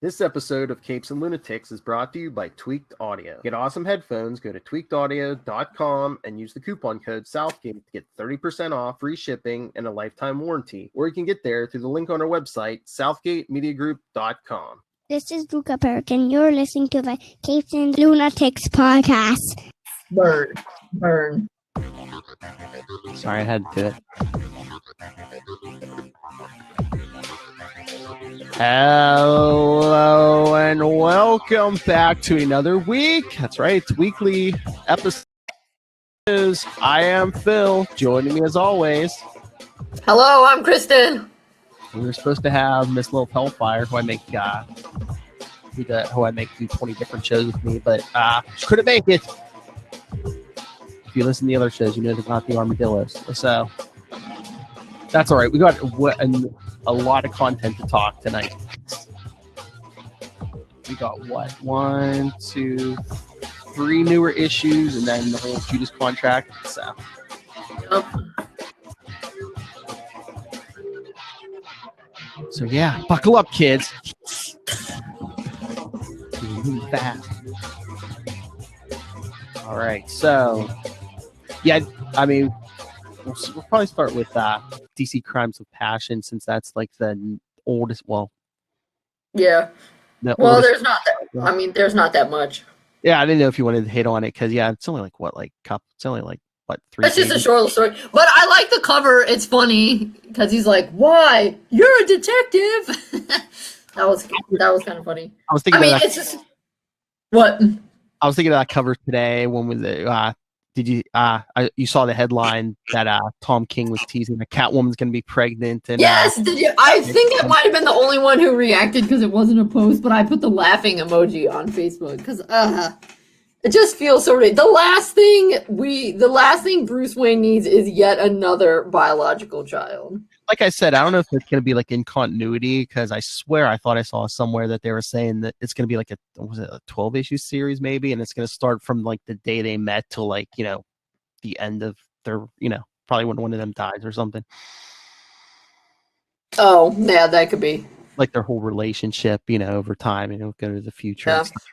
This episode of Capes and Lunatics is brought to you by Tweaked Audio. Get awesome headphones, go to tweakedaudio.com and use the coupon code Southgate to get 30% off, free shipping, and a lifetime warranty. Or you can get there through the link on our website, southgatemediagroup.com. This is Luca Perk, and you're listening to the Capes and Lunatics Podcast. Burn. Sorry, I had to do it. Hello and welcome back to another week. That's right, it's weekly episodes. I am Phil. Joining me as always. Hello, I'm Kristen. We were supposed to have Miss Little Hellfire, who I make do 20 different shows with me, but she couldn't make it. If you listen to the other shows, you know they're not the armadillos. So that's all right. We got a lot of content to talk tonight. We got 1, 2, 3 newer issues, and then the whole Judas contract. So yeah, buckle up, kids. Move fast. All right, so yeah, I mean, we'll probably start with DC Crimes of Passion, since that's like the oldest. Well, yeah. There's not that. I mean, there's not that much. Yeah, I didn't know if you wanted to hit on it because it's only like 3. It's just a short short. But I like the cover. It's funny because he's like, "Why? You're a detective." that was kind of funny. I was thinking. It's just what. I was thinking of that cover today. When was it? Did you? You saw the headline that Tom King was teasing that Catwoman's going to be pregnant. And, yes, did you? I think I might have been the only one who reacted because it wasn't a post, but I put the laughing emoji on Facebook because it just feels so ridiculous. The last thing Bruce Wayne needs is yet another biological child. Like I said, I don't know if it's going to be like in continuity, because I swear I thought I saw somewhere that they were saying that it's going to be like a 12-issue series maybe, and it's going to start from like the day they met till like, the end of their, probably when one of them dies or something. Oh, yeah, that could be. Like their whole relationship, over time, go to the future. Yeah. And stuff,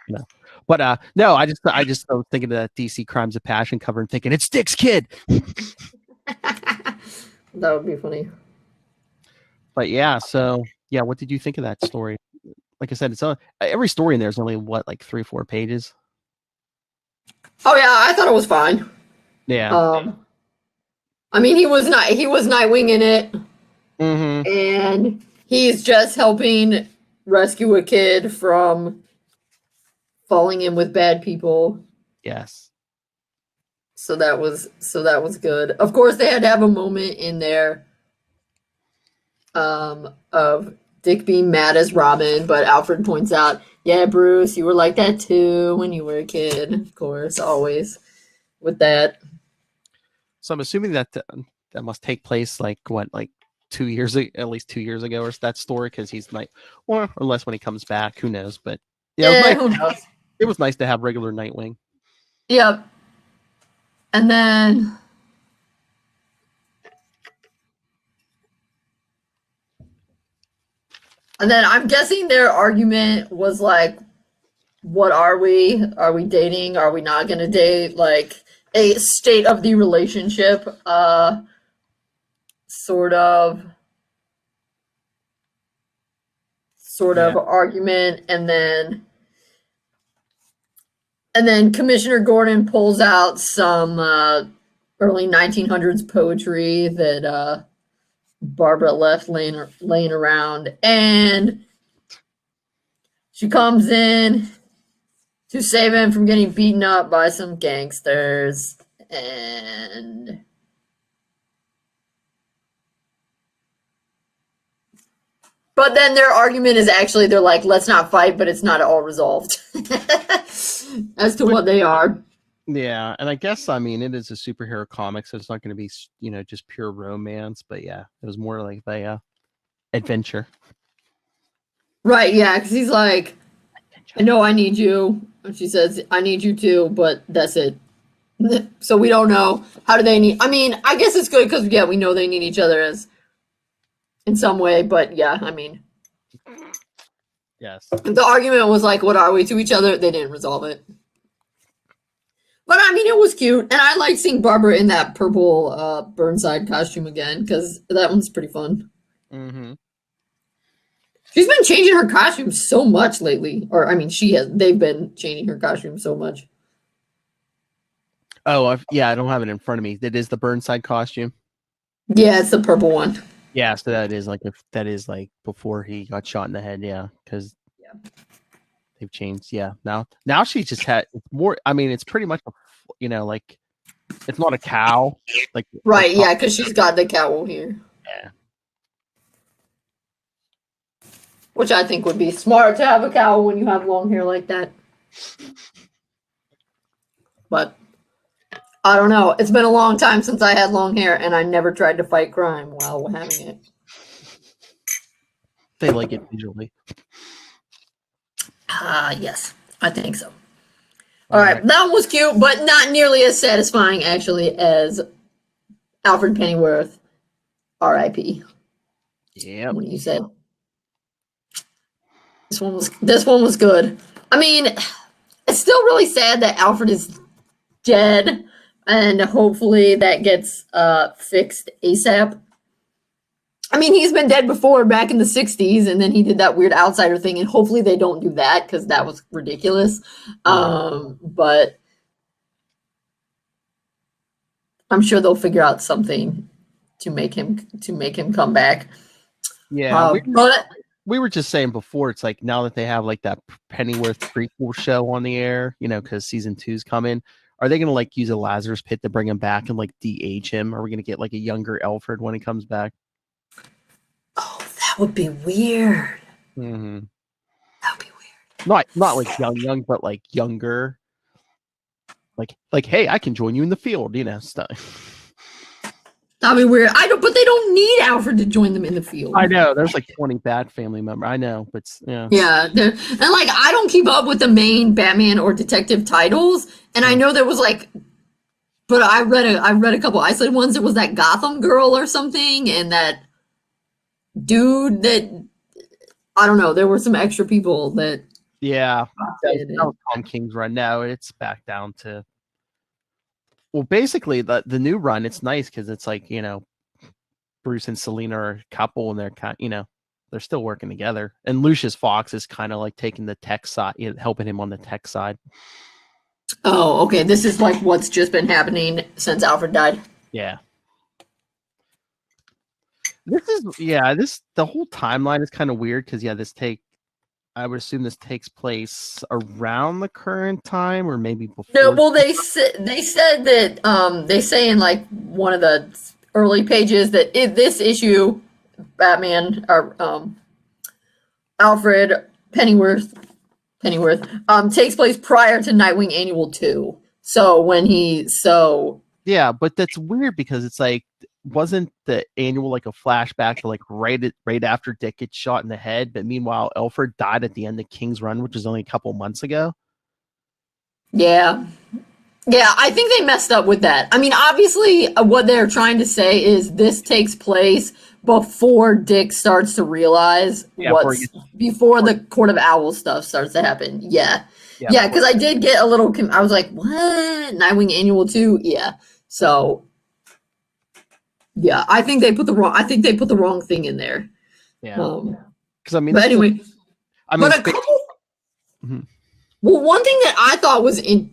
But no, I just was thinking of that DC Crimes of Passion cover and thinking it's Dick's kid. That would be funny. But yeah, what did you think of that story? Like I said, it's every story in there is only 3 or 4 pages. Oh yeah, I thought it was fine. Yeah. I mean, he was Nightwing in it, and he's just helping rescue a kid from falling in with bad people. Yes. So that was good. Of course, they had to have a moment in there of Dick being mad as Robin, but Alfred points out, yeah, Bruce, you were like that too when you were a kid. Of course, always with that. So I'm assuming that must take place at least 2 years ago, or that story, because he's or unless when he comes back, who knows? But yeah, who knows? It was nice to have regular Nightwing. Yep. And then I'm guessing their argument was like, what are we? Are we dating? Are we not going to date? Like a state of the relationship, sort of argument. And then Commissioner Gordon pulls out some early 1900s poetry that Barbara left laying around, and she comes in to save him from getting beaten up by some gangsters. But then their argument is actually, they're like, let's not fight, but it's not all resolved as to what they are. Yeah, and I guess, it is a superhero comic, so it's not going to be, just pure romance, but yeah, it was more like the adventure. Right, yeah, because he's like, I know I need you. And she says, I need you too, but that's it. So we don't know. How do they need... I mean, I guess it's good because, yeah, we know they need each other as in some way, but yeah, I mean... Yes. The argument was like, what are we to each other? They didn't resolve it. But I mean, it was cute. And I like seeing Barbara in that purple Burnside costume again, because that one's pretty fun. Mm-hmm. She's been changing her costume so much lately. Or, I mean, they've been changing her costume so much. Oh, I don't have it in front of me. That is the Burnside costume. Yeah, it's the purple one. Yeah, so that is like before he got shot in the head. Yeah, because they've changed. Yeah, now she just had more. I mean, it's pretty much like it's not a cow. Like right, yeah, because she's got the cowl here. Yeah. Which I think would be smart to have a cowl when you have long hair like that. But I don't know. It's been a long time since I had long hair, and I never tried to fight crime while having it. They like it visually. Yes, I think so. All right, that one was cute, but not nearly as satisfying, actually, as Alfred Pennyworth, R.I.P. Yeah. What you said. This one was good. I mean, it's still really sad that Alfred is dead, and hopefully that gets fixed ASAP. I mean, he's been dead before, back in the 60s, and then he did that weird outsider thing, and hopefully they don't do that, because that was ridiculous. But I'm sure they'll figure out something to make him come back. Yeah, but we were just saying before, it's like now that they have like that Pennyworth prequel show on the air, because season 2's coming, are they going to like use a Lazarus Pit to bring him back and like de-age him? Are we going to get like a younger Alfred when he comes back? Oh, that would be weird. Mm-hmm. That would be weird. Not like young, but like younger. Like, hey, I can join you in the field, stuff. That'd be weird. But they don't need Alfred to join them in the field. I know. There's like 20 Bat family members. I know, but yeah. Yeah, and like I don't keep up with the main Batman or detective titles, and I know there was like, but I read a couple isolated ones. There was that Gotham girl or something, and that dude that I don't know. There were some extra people that. Yeah, that was Tom King's run. Now it's back down to. Well, basically, the new run, it's nice because it's like, Bruce and Selina are a couple and they're they're still working together. And Lucius Fox is kind of like taking the tech side, helping him on the tech side. Oh, okay. This is like what's just been happening since Alfred died. Yeah. The whole timeline is kind of weird because, I would assume this takes place around the current time or maybe before. No, well, they said that they say in like one of the early pages that this issue, Batman or Alfred Pennyworth takes place prior to Nightwing Annual 2. Yeah, but that's weird because it's like, wasn't the annual like a flashback to like right after Dick gets shot in the head, but meanwhile Alfred died at the end of King's Run, which was only a couple months ago. Yeah, I think they messed up with that. I mean, obviously what they're trying to say is this takes place before Dick starts to realize before the Court of Owls stuff starts to happen. Yeah, because I did get a little I was like, what? Nightwing Annual 2? Yeah. So yeah, I think they put the wrong thing in there. Yeah. Because but anyway, but a couple. Mm-hmm. Well, one thing that I thought was I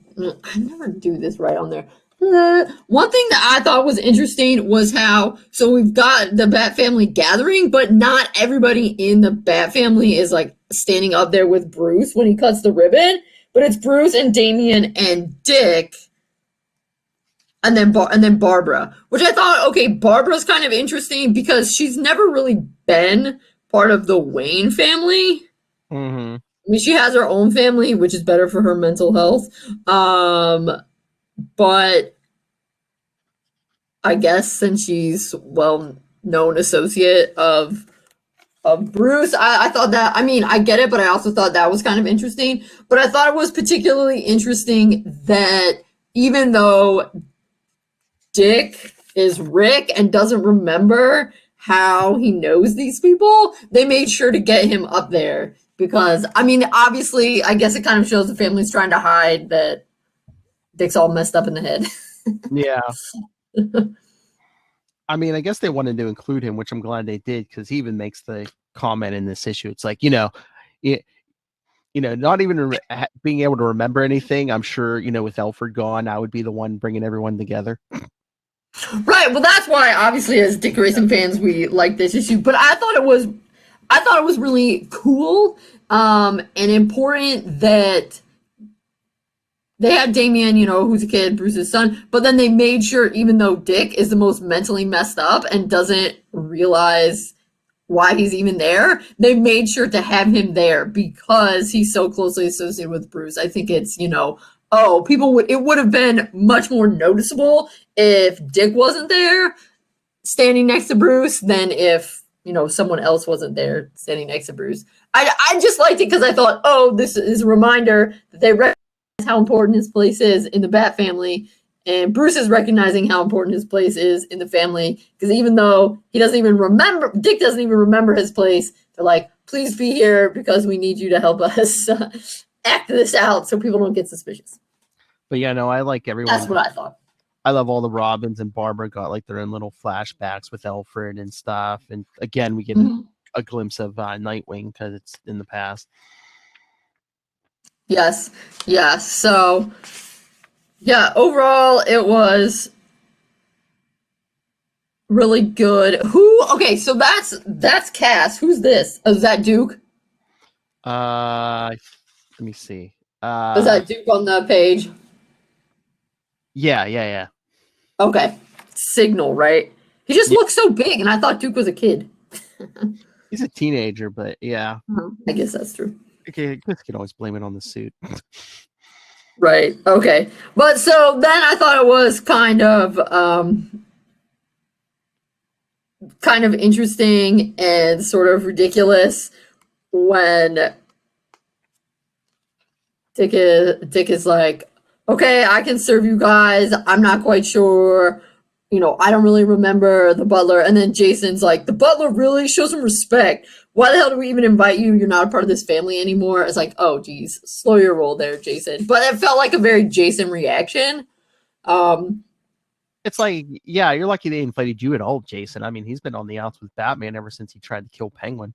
never do this right on there. One thing that I thought was interesting was how we've got the Bat Family gathering, but not everybody in the Bat Family is like standing up there with Bruce when he cuts the ribbon. But it's Bruce and Damian and Dick. And then Barbara, which I thought, okay, Barbara's kind of interesting because she's never really been part of the Wayne family. Mm-hmm. I mean, she has her own family, which is better for her mental health. But I guess since she's well-known associate of Bruce, I thought that, I mean, I get it, but I also thought that was kind of interesting. But I thought it was particularly interesting that even though Dick is Rick and doesn't remember how he knows these people, they made sure to get him up there because, I mean, obviously, I guess it kind of shows the family's trying to hide that Dick's all messed up in the head. Yeah. I mean, I guess they wanted to include him, which I'm glad they did, because he even makes the comment in this issue. It's like, not even being able to remember anything. I'm sure, with Alfred gone, I would be the one bringing everyone together. Right. Well, that's why, obviously, as Dick Grayson fans, we like this issue. But I thought it was really cool and important that they had Damien, who's a kid, Bruce's son, but then they made sure, even though Dick is the most mentally messed up and doesn't realize why he's even there, they made sure to have him there because he's so closely associated with Bruce. I think it's, it would have been much more noticeable if Dick wasn't there standing next to Bruce than if, someone else wasn't there standing next to Bruce. I just liked it because I thought, this is a reminder that they recognize how important his place is in the Bat family, and Bruce is recognizing how important his place is in the family, because even though Dick doesn't even remember his place, they're like, please be here because we need you to help us act this out so people don't get suspicious. But yeah, no, I like everyone. That's what I thought. I love all the Robins and Barbara got like their own little flashbacks with Alfred and stuff. And again, we get a glimpse of Nightwing because it's in the past. Yes. Yeah. So, yeah, overall, it was really good. Okay, so that's Cass. Who's this? Oh, is that Duke? Let me see. Is that Duke on the page? Yeah. Okay. Signal, right? He just looks so big, and I thought Duke was a kid. He's a teenager, but yeah. I guess that's true. Okay, I guess you can always blame it on the suit. Right. Okay. But so then I thought it was kind of interesting and sort of ridiculous when Dick is like, okay, I can serve you guys. I'm not quite sure. I don't really remember the butler. And then Jason's like, the butler really shows some respect. Why the hell do we even invite you? You're not a part of this family anymore. It's like, oh, geez, slow your roll there, Jason. But it felt like a very Jason reaction. It's like, yeah, you're lucky they invited you at all, Jason. I mean, he's been on the outs with Batman ever since he tried to kill Penguin.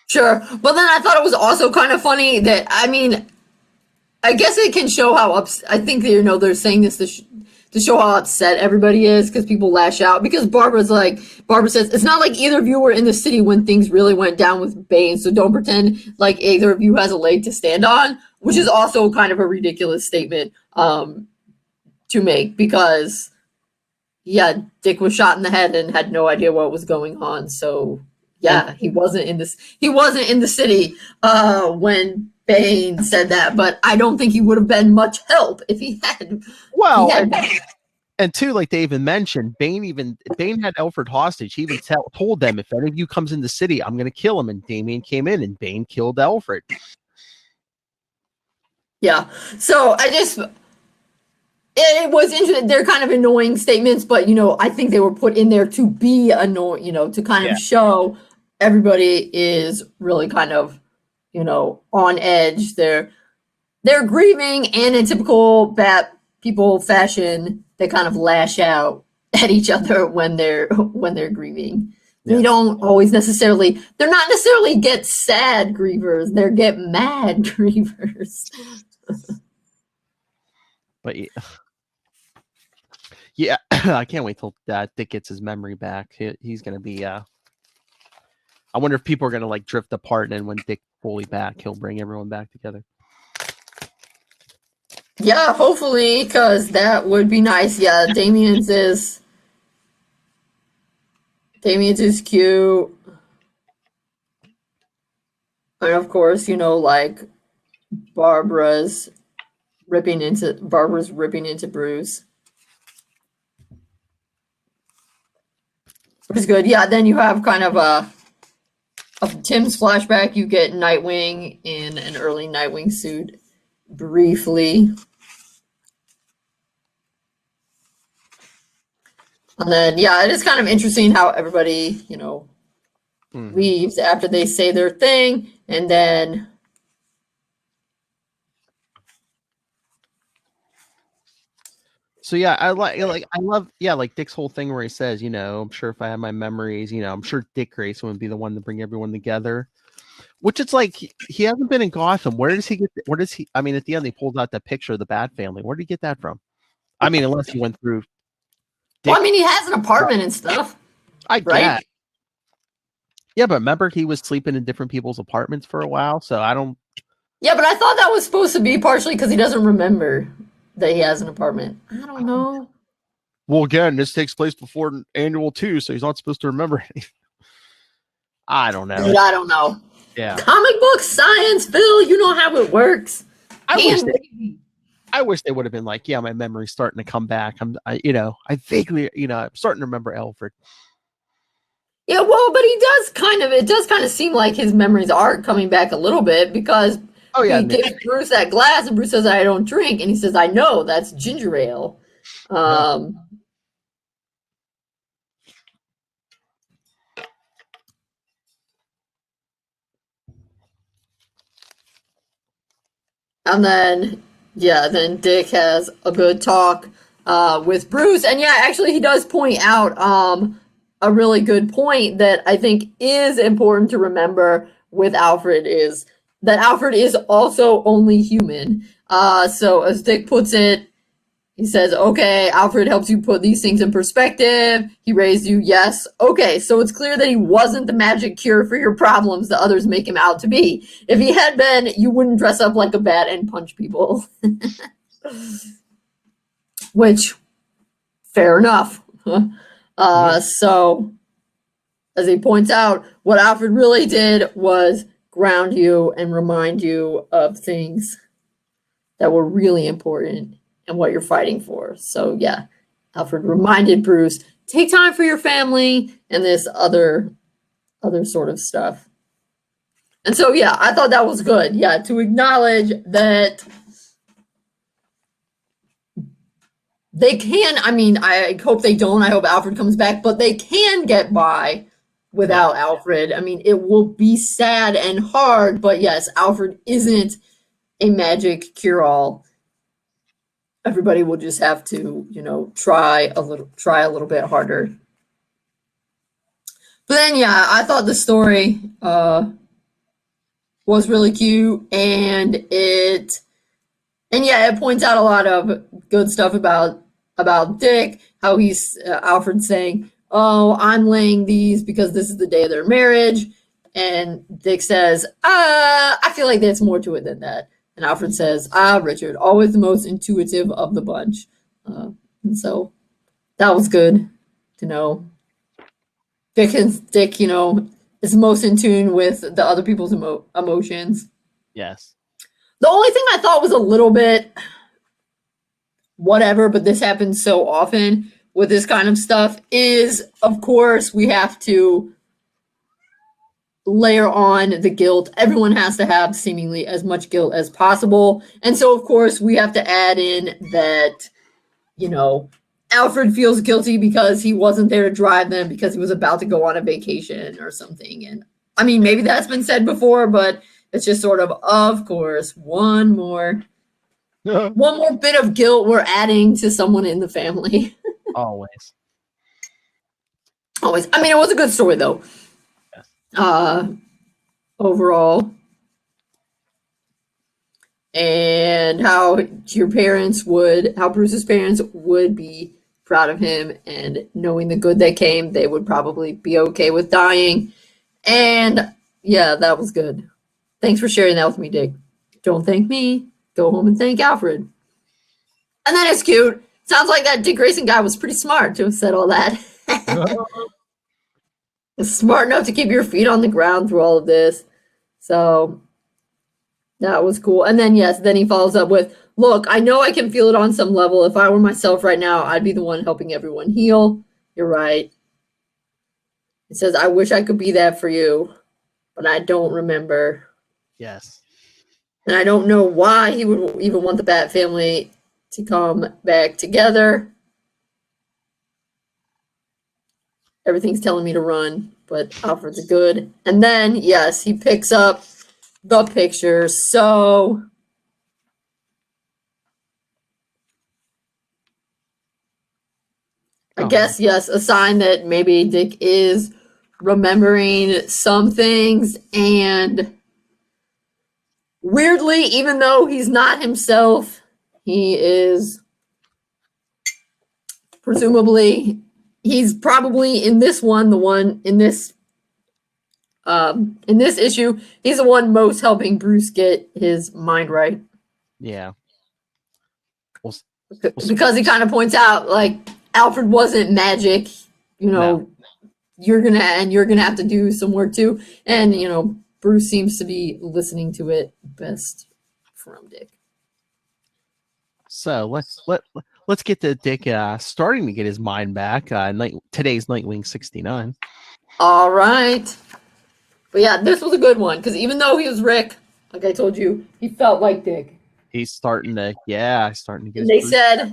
Sure. But then I thought it was also kind of funny that, I mean, I guess it can show how I think they're saying this to show how upset everybody is because people lash out. Because Barbara says, it's not like either of you were in the city when things really went down with Bane, so don't pretend like either of you has a leg to stand on, which is also kind of a ridiculous statement to make because, yeah, Dick was shot in the head and had no idea what was going on. So, yeah, he wasn't in the city when Bane said that, but I don't think he would have been much help if he had. Well, and two, like they even mentioned, Bane had Alfred hostage. He even told them, if any of you comes in the city, I'm going to kill him. And Damien came in, and Bane killed Alfred. Yeah. So it was interesting. They're kind of annoying statements, but I think they were put in there to be annoying. To kind of show everybody is really kind of on edge. They're grieving, and in typical Bat people fashion, they kind of lash out at each other when they're grieving. Yes. They're not necessarily get sad grievers, they get mad grievers. But yeah, I can't wait till Dick gets his memory back. He's gonna be I wonder if people are gonna like drift apart, and then when Dick fully back, he'll bring everyone back together. Yeah, hopefully, because that would be nice. Yeah, Damien's is cute. And of course, like Barbara's ripping into Bruce. Which is good. Yeah, then you have kind of of Tim's flashback. You get Nightwing in an early Nightwing suit briefly. And then, yeah, it is kind of interesting how everybody, leaves after they say their thing, and then So yeah, I love like Dick's whole thing where he says, I'm sure if I had my memories, I'm sure Dick Grayson would be the one to bring everyone together. Which it's like he hasn't been in Gotham. Where does he? I mean, at the end they pulled out that picture of the Bat family. Where did he get that from? I mean, unless he went through. Well, I mean, he has an apartment and stuff. I right? get. Yeah, but remember he was sleeping in different people's apartments for a while, so I don't. Yeah, but I thought that was supposed to be partially because he doesn't remember that he has an apartment. I don't know. Well, again, this takes place before Annual 2, so he's not supposed to remember anything. I don't know. Dude, I don't know. Yeah. Comic book science, Phil. You know how it works. I wish they would have been like, yeah, my memory's starting to come back. I vaguely, I'm starting to remember Alfred. Yeah, well, but it does kind of seem like his memories are coming back a little bit because he gives Bruce that glass and Bruce says, I don't drink. And he says, I know, that's ginger ale. And then, then Dick has a good talk with Bruce. And yeah, actually, he does point out a really good point that I think is important to remember with Alfred is that Alfred is also only human. So as Dick puts it, he says, okay, Alfred helps you put these things in perspective. He raised you, yes. Okay, so it's clear that he wasn't the magic cure for your problems that others make him out to be. If he had been, you wouldn't dress up like a bat and punch people. Which, fair enough. So, as he points out, what Alfred really did was ground you and remind you of things that were really important and what you're fighting for. So yeah, Alfred reminded Bruce, take time for your family and this other sort of stuff. And so yeah, I thought that was good. Yeah, to acknowledge that they can, I mean, I hope they don't. I hope Alfred comes back, but they can get by without Alfred. I mean, it will be sad and hard, but yes, Alfred isn't a magic cure-all. Everybody will just have to, try a little bit harder. But then, yeah, I thought the story was really cute, and it points out a lot of good stuff about Dick. How he's Alfred saying, "Oh, I'm laying these because this is the day of their marriage," and Dick says, "I feel like there's more to it than that." And Alfred says, Richard, always the most intuitive of the bunch. And so that was good to know. Dick, is most in tune with the other people's emotions. Yes. The only thing I thought was a little bit whatever, but this happens so often with this kind of stuff, is, of course, we have to layer on the guilt. Everyone has to have seemingly as much guilt as possible. And so, of course, we have to add in that, Alfred feels guilty because he wasn't there to drive them because he was about to go on a vacation or something. And I mean, maybe that's been said before, but it's just sort of course, one more bit of guilt we're adding to someone in the family. Always. I mean, it was a good story though. Overall, and how Bruce's parents would be proud of him, and knowing the good that came, they would probably be okay with dying. And yeah, that was good. Thanks for sharing that with me, Dick. Don't thank me. Go home and thank Alfred. And then it's cute. Sounds like that Dick Grayson guy was pretty smart to have said all that. Smart enough to keep your feet on the ground through all of this. So that was cool. And then, then he follows up with, look, I know I can feel it on some level. If I were myself right now, I'd be the one helping everyone heal. You're right. He says, I wish I could be that for you, but I don't remember. Yes. And I don't know why he would even want the Bat family to come back together. everything's telling me to run, but Alfred's good. And then, yes, he picks up the picture. So I guess, yes, a sign that maybe Dick is remembering some things. And weirdly, even though he's not himself, he is presumably, he's probably in this one, the one in this issue, he's the one most helping Bruce get his mind right. Yeah. Because he kind of points out, like, Alfred wasn't magic, No. you're gonna have to do some work too. And Bruce seems to be listening to it best from Dick. So let's get to Dick starting to get his mind back. Today's Nightwing 69. All right. But yeah, this was a good one because even though he was Rick, like I told you, he felt like Dick. He's starting to get.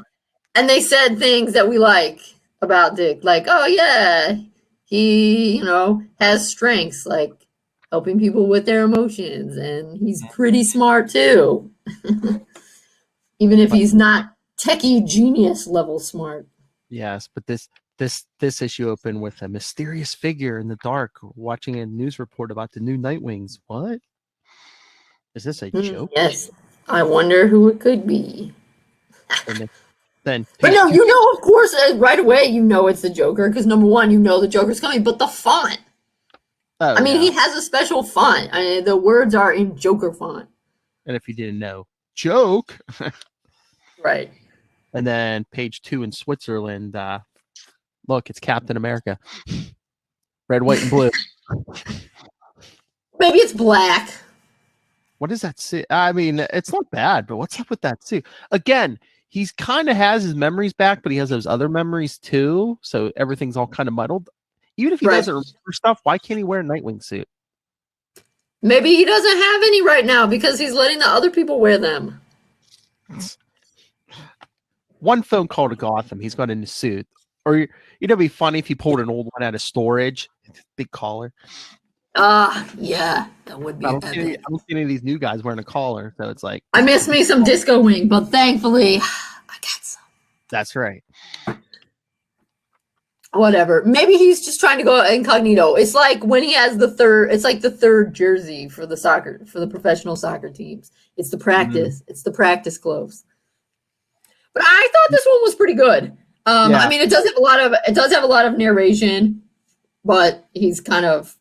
And they said things that we like about Dick, like, oh yeah, he has strengths like helping people with their emotions, and he's pretty smart too, even if he's not techie genius level smart. Yes, but this issue opened with a mysterious figure in the dark watching a news report about the new Nightwings. What? Is this a joke? Yes. I wonder who it could be. Then but no, of course, right away, it's the Joker, because number one, the Joker's coming, but the font. Oh, I mean, he has a special font. The words are in Joker font. And if you didn't know, joke. Right. And then page 2 in Switzerland, look, it's Captain America. Red, white, and blue. Maybe it's black. What is that suit? I mean, it's not bad, but what's up with that suit? Again, he's kind of has his memories back, but he has those other memories too. So everything's all kind of muddled. Even if he doesn't remember stuff, why can't he wear a Nightwing suit? Maybe he doesn't have any right now because he's letting the other people wear them. One phone call to Gotham, he's got a new suit. Or it'd be funny if he pulled an old one out of storage, big collar. Yeah, that would be. I don't see any of these new guys wearing a collar, so it's like I miss me some Disco Wing, but thankfully I got some. That's right. Whatever. Maybe he's just trying to go incognito. It's like when he has the third jersey for the professional soccer teams. It's the practice. It's the practice clothes. But I thought this one was pretty good. I mean, it does have a lot of narration, but he's kind of.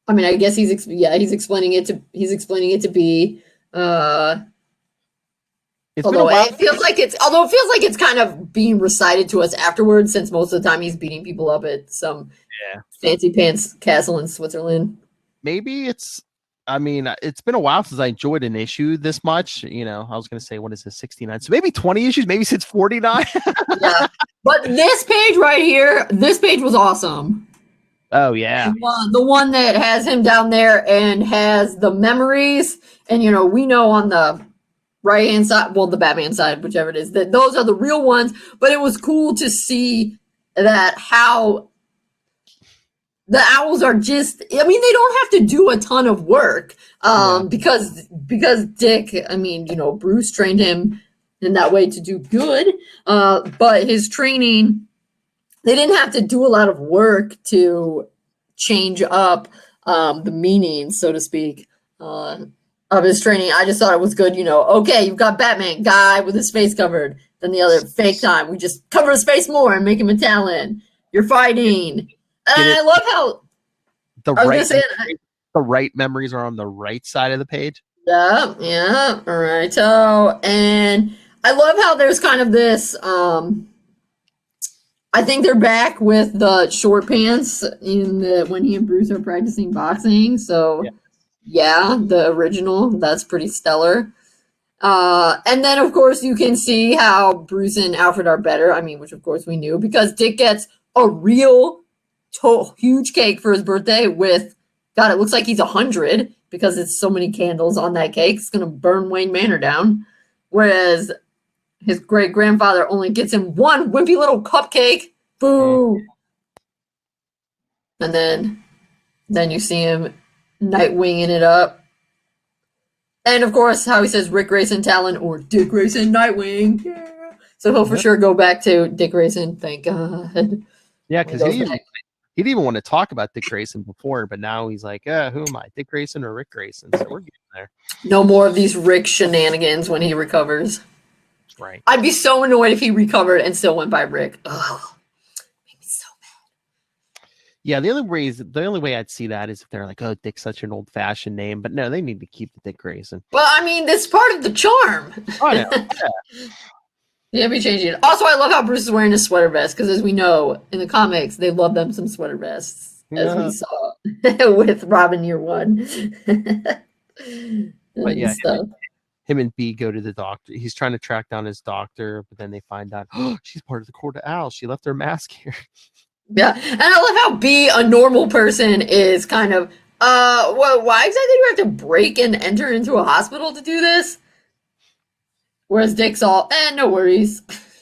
I mean, I guess he's explaining it to be. Although it feels like it's kind of being recited to us afterwards, since most of the time he's beating people up at some fancy pants castle in Switzerland. Maybe it's. I mean, it's been a while since I enjoyed an issue this much. I was going to say, what is this, 69? So maybe 20 issues, maybe since 49. Yeah, but this page right here, this page was awesome. Oh yeah, the one that has him down there and has the memories, and we know on the right hand side, well, the Batman side, whichever it is, that those are the real ones. But it was cool to see that how the owls are just. I mean, they don't have to do a ton of work, because Dick. I mean, Bruce trained him in that way to do good, but his training. They didn't have to do a lot of work to change up the meaning, so to speak, of his training. I just thought it was good. Okay, you've got Batman, guy with his face covered. Then the other fake time, we just cover his face more and make him a Talon. You're fighting. And I love how the right memories are on the right side of the page. Yeah. All right. So, and I love how there's kind of this. I think they're back with the short pants when he and Bruce are practicing boxing. So, yeah, the original, that's pretty stellar. And then, of course, you can see how Bruce and Alfred are better. I mean, which, of course, we knew, because Dick gets a real huge cake for his birthday with, God, it looks like he's 100 because it's so many candles on that cake. It's going to burn Wayne Manor down. Whereas his great-grandfather only gets him one wimpy little cupcake. Boo. And then you see him Nightwinging it up. And of course, how he says Rick Grayson Talon or Dick Grayson Nightwing. Yeah. So he'll for sure go back to Dick Grayson. Thank God. Yeah, because he didn't even want to talk about Dick Grayson before, but now he's like, who am I, Dick Grayson or Rick Grayson? So we're getting there. No more of these Rick shenanigans when he recovers. Right. I'd be so annoyed if he recovered and still went by Rick. Ugh. Made me so mad. Yeah, the only way I'd see that is if they're like, oh, Dick's such an old-fashioned name, but no, they need to keep the Dick Grayson. Well, I mean, that's part of the charm. Oh, no. Yeah. Yeah, be changing it. Also, I love how Bruce is wearing a sweater vest because, as we know in the comics, they love them some sweater vests, as we saw with Robin Year One. But yeah, him and B go to the doctor. He's trying to track down his doctor, but then they find out, oh, she's part of the Court of Owls. She left her mask here. Yeah, and I love how B, a normal person, is kind of, well, why exactly do you have to break and enter into a hospital to do this? Whereas Dick's all, no worries.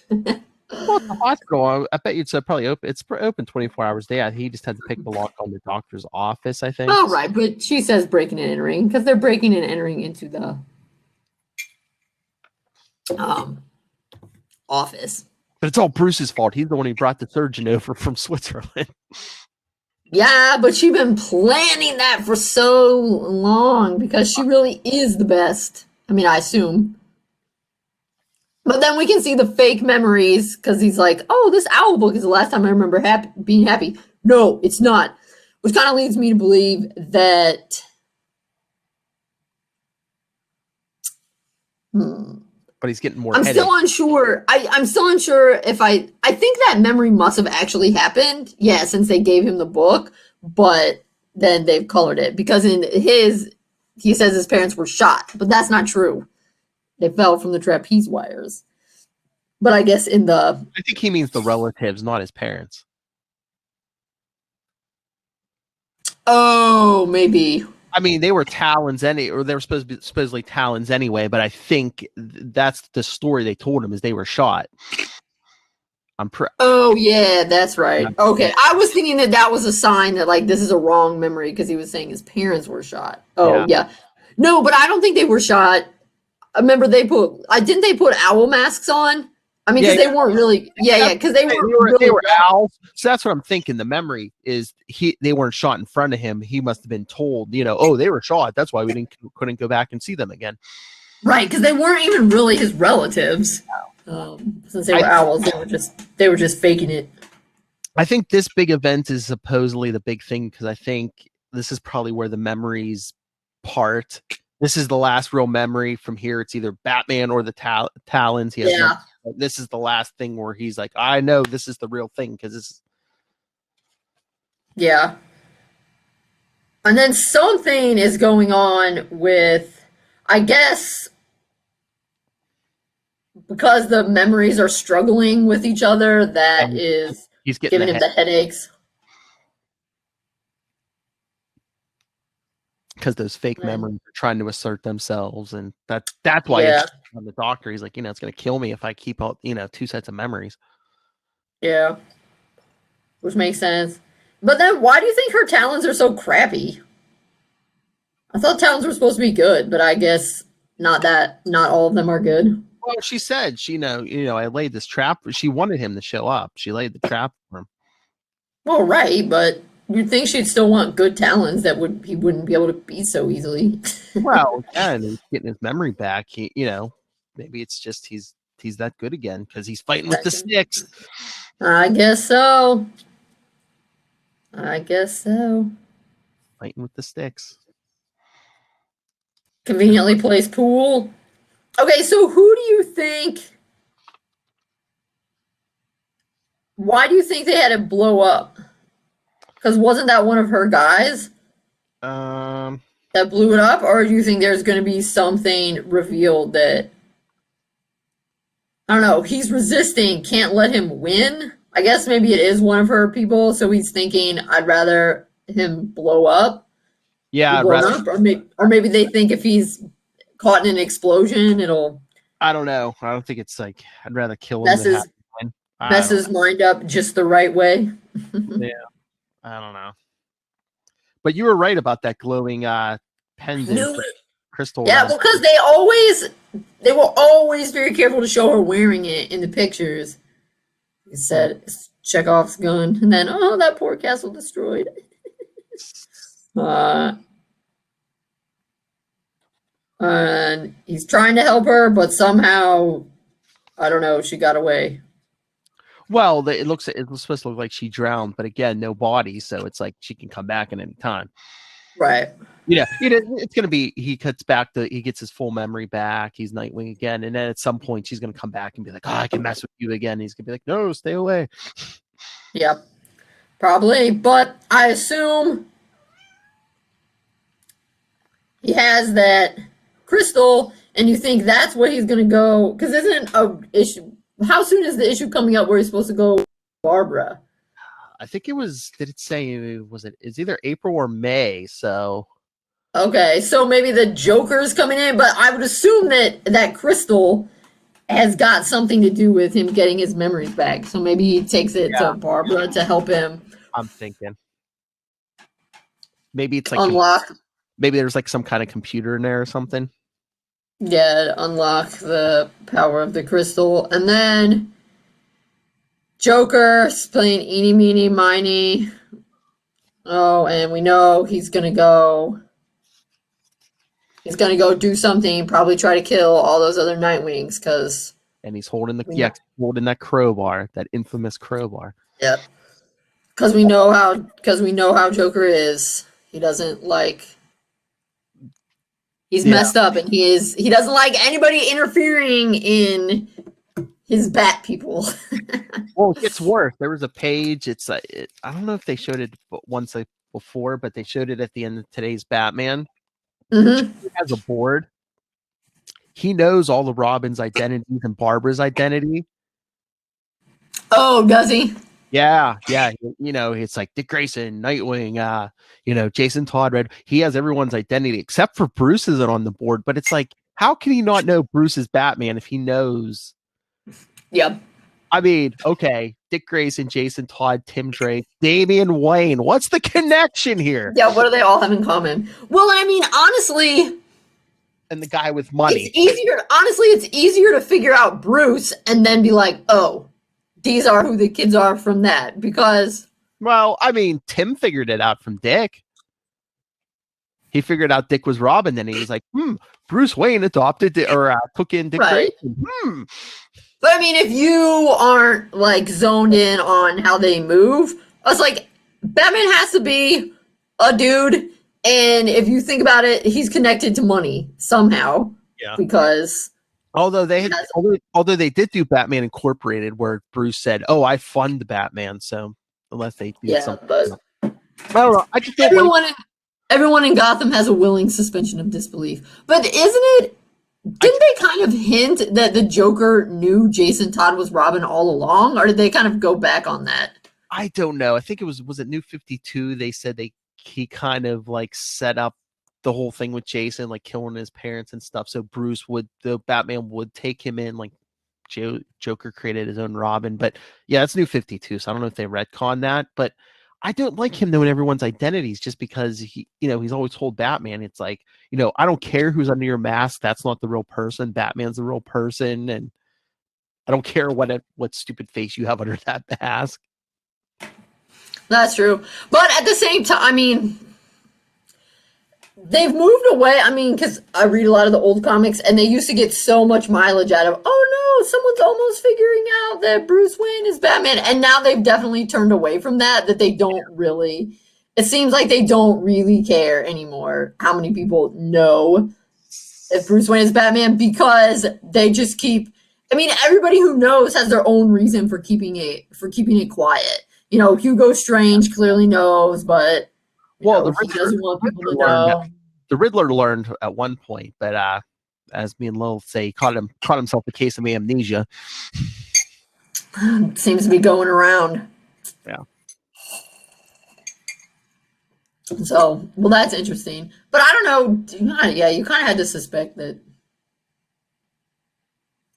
Well, the hospital, I bet you it's probably open. It's open 24 hours a day. He just had to pick the lock on the doctor's office, I think. Oh, right, but she says breaking and entering because they're breaking and entering into the office. But it's all Bruce's fault. He's the one who brought the surgeon over from Switzerland. Yeah, but she's been planning that for so long because she really is the best. I mean, I assume. But then we can see the fake memories because he's like, oh, this owl book is the last time I remember being happy. No, it's not. Which kind of leads me to believe that... But he's getting more I'm headache. still unsure. I'm still unsure if I think that memory must have actually happened. Yeah, since they gave him the book. But then they've colored it. Because in he says his parents were shot. But that's not true. They fell from the trapeze wires. But I guess I think he means the relatives, not his parents. Oh, maybe. I mean, they were Talons they were supposedly Talons anyway, but I think that's the story they told him is they were shot. Oh, yeah, that's right. Okay, I was thinking that was a sign that, like, this is a wrong memory because he was saying his parents were shot. Oh, yeah. No, but I don't think they were shot. I remember didn't they put owl masks on? I mean, because they weren't really, because they were owls. So that's what I'm thinking. The memory is they weren't shot in front of him. He must have been told, oh, they were shot. That's why we couldn't go back and see them again. Right, because they weren't even really his relatives. Since they were owls, they were just faking it. I think this big event is supposedly the big thing because I think this is probably where the memories part. This is the last real memory. From here, it's either Batman or the Talons. This is the last thing where he's like, I know this is the real thing because this. Yeah. And then something is going on with, I guess, because the memories are struggling with each other, he's giving him the headaches. Because those fake memories are trying to assert themselves, and that's why he's on the doctor. He's like, it's going to kill me if I keep all, 2 sets of memories. Yeah, which makes sense. But then, why do you think her talons are so crappy? I thought talons were supposed to be good, but I guess not all of them are good. Well, she said, I laid this trap. She wanted him to show up. She laid the trap for him. Well, right, but you'd think she'd still want good talons that he wouldn't be able to beat so easily. Well, and he's getting his memory back. Maybe it's just he's that good again because he's fighting with the sticks. I guess so. Fighting with the sticks. Conveniently placed pool. Okay, so who do you think? Why do you think they had it blow up? Because wasn't that one of her guys that blew it up? Or do you think there's going to be something revealed that, I don't know, he's resisting, can't let him win? I guess maybe it is one of her people, so he's thinking, I'd rather him blow up. Yeah, or maybe they think if he's caught in an explosion, it'll... I don't know. I don't think it's like, I'd rather kill him than mess his mind up just the right way. Yeah. I don't know. But you were right about that glowing pendant crystal. Yeah, well, because they were always very careful to show her wearing it in the pictures. He said it's Chekhov's gun, and then that poor castle destroyed. And he's trying to help her, but somehow, I don't know, she got away. Well, it looks supposed to look like she drowned, but again, no body, so it's like she can come back at any time. Right. It's gonna be he gets his full memory back. He's Nightwing again, and then at some point she's gonna come back and be like, I can mess with you again. And he's gonna be like, no, stay away. Yep. Probably, but I assume he has that crystal, and you think that's where he's gonna go, because isn't a issue? How soon is the issue coming up where he's supposed to go, Barbara? I think it was. Did it say? It's either April or May. So. Okay, so maybe the Joker's coming in, but I would assume that crystal has got something to do with him getting his memories back. So maybe he takes it to Barbara to help him. I'm thinking. Maybe it's like unlock. Maybe there's like some kind of computer in there or something. Yeah, unlock the power of the crystal. And then Joker's playing eeny, meeny, miny. Oh, and we know he's going to go do something, probably try to kill all those other Nightwings, because... And he's holding that crowbar, that infamous crowbar. Yep. Because we know how Joker is. He doesn't like... He's messed up, and he doesn't like anybody interfering in his bat people. Well, it gets worse. There was a page. I don't know if they showed it once before, but they showed it at the end of today's Batman. Mm-hmm. He has a board. He knows all of Robin's identities and Barbara's identity. Oh, does he? Yeah. It's like Dick Grayson, Nightwing, Jason Todd, Red. He has everyone's identity except for Bruce isn't on the board. But it's like, how can he not know Bruce is Batman if he knows? Yep. I mean, okay, Dick Grayson, Jason Todd, Tim Drake, Damian Wayne. What's the connection here? Yeah, what do they all have in common? Well, I mean, honestly... And the guy with money. It's easier to figure out Bruce and then be like, oh, these are who the kids are from that, because... Well, I mean, Tim figured it out from Dick. He figured out Dick was Robin, then he was like, Bruce Wayne took in Dick Grayson. But I mean, if you aren't like zoned in on how they move, I was like, Batman has to be a dude, and if you think about it, he's connected to money somehow. Yeah. Because although they did do Batman Incorporated, where Bruce said, "Oh, I fund Batman," so unless they do something, but I don't know. I just everyone in Gotham has a willing suspension of disbelief. But isn't it? Didn't they kind of hint that the Joker knew Jason Todd was Robin all along, or did they kind of go back on that? I don't know. I think it was it New 52? They said he kind of like set up the whole thing with Jason, like killing his parents and stuff. So the Batman would take him in, like Joker created his own Robin. But yeah, it's New 52. So I don't know if they retcon that, but I don't like him knowing everyone's identities just because he's always told Batman, it's like, I don't care who's under your mask. That's not the real person. Batman's the real person. And I don't care what stupid face you have under that mask. That's true. But at the same time, I mean, they've moved away. I mean, because I read a lot of the old comics, and they used to get so much mileage out of, oh no, someone's almost figuring out that Bruce Wayne is Batman. And now they've definitely turned away from that they don't really, it seems like they don't really care anymore how many people know if Bruce Wayne is Batman, because they just keep, I mean, everybody who knows has their own reason for keeping it quiet. Hugo Strange clearly knows, but he doesn't want people to know. The Riddler learned at one point, but as me and Lil say, he caught himself a case of amnesia. Seems to be going around. Yeah. So, well, that's interesting. But I don't know. Yeah, you kind of had to suspect that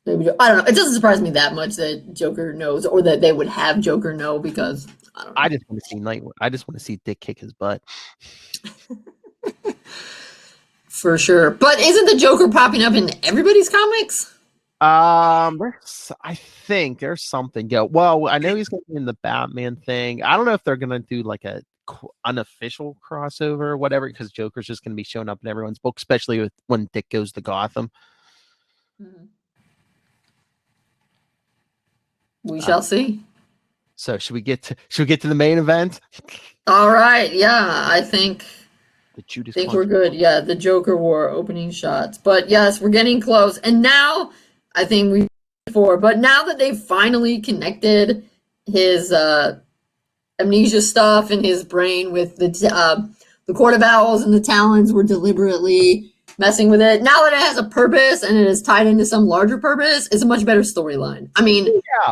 I don't know. It doesn't surprise me that much that Joker knows, or that they would have Joker know, because I don't know. I just want to see Nightwing. I just want to see Dick kick his butt. For sure. But isn't the Joker popping up in everybody's comics? I think there's something. Well, I know he's going to be in the Batman thing. I don't know if they're going to do like a unofficial crossover or whatever, because Joker's just going to be showing up in everyone's book, especially when Dick goes to Gotham. We shall see. So should we get to the main event? All right. Yeah, I think Judas we're good. Yeah, the Joker War opening shots. But yes, we're getting close. And now I think but now that they've finally connected his amnesia stuff in his brain with the Court of Owls and the Talons were deliberately messing with it. Now that it has a purpose and it is tied into some larger purpose, it's a much better storyline. I mean,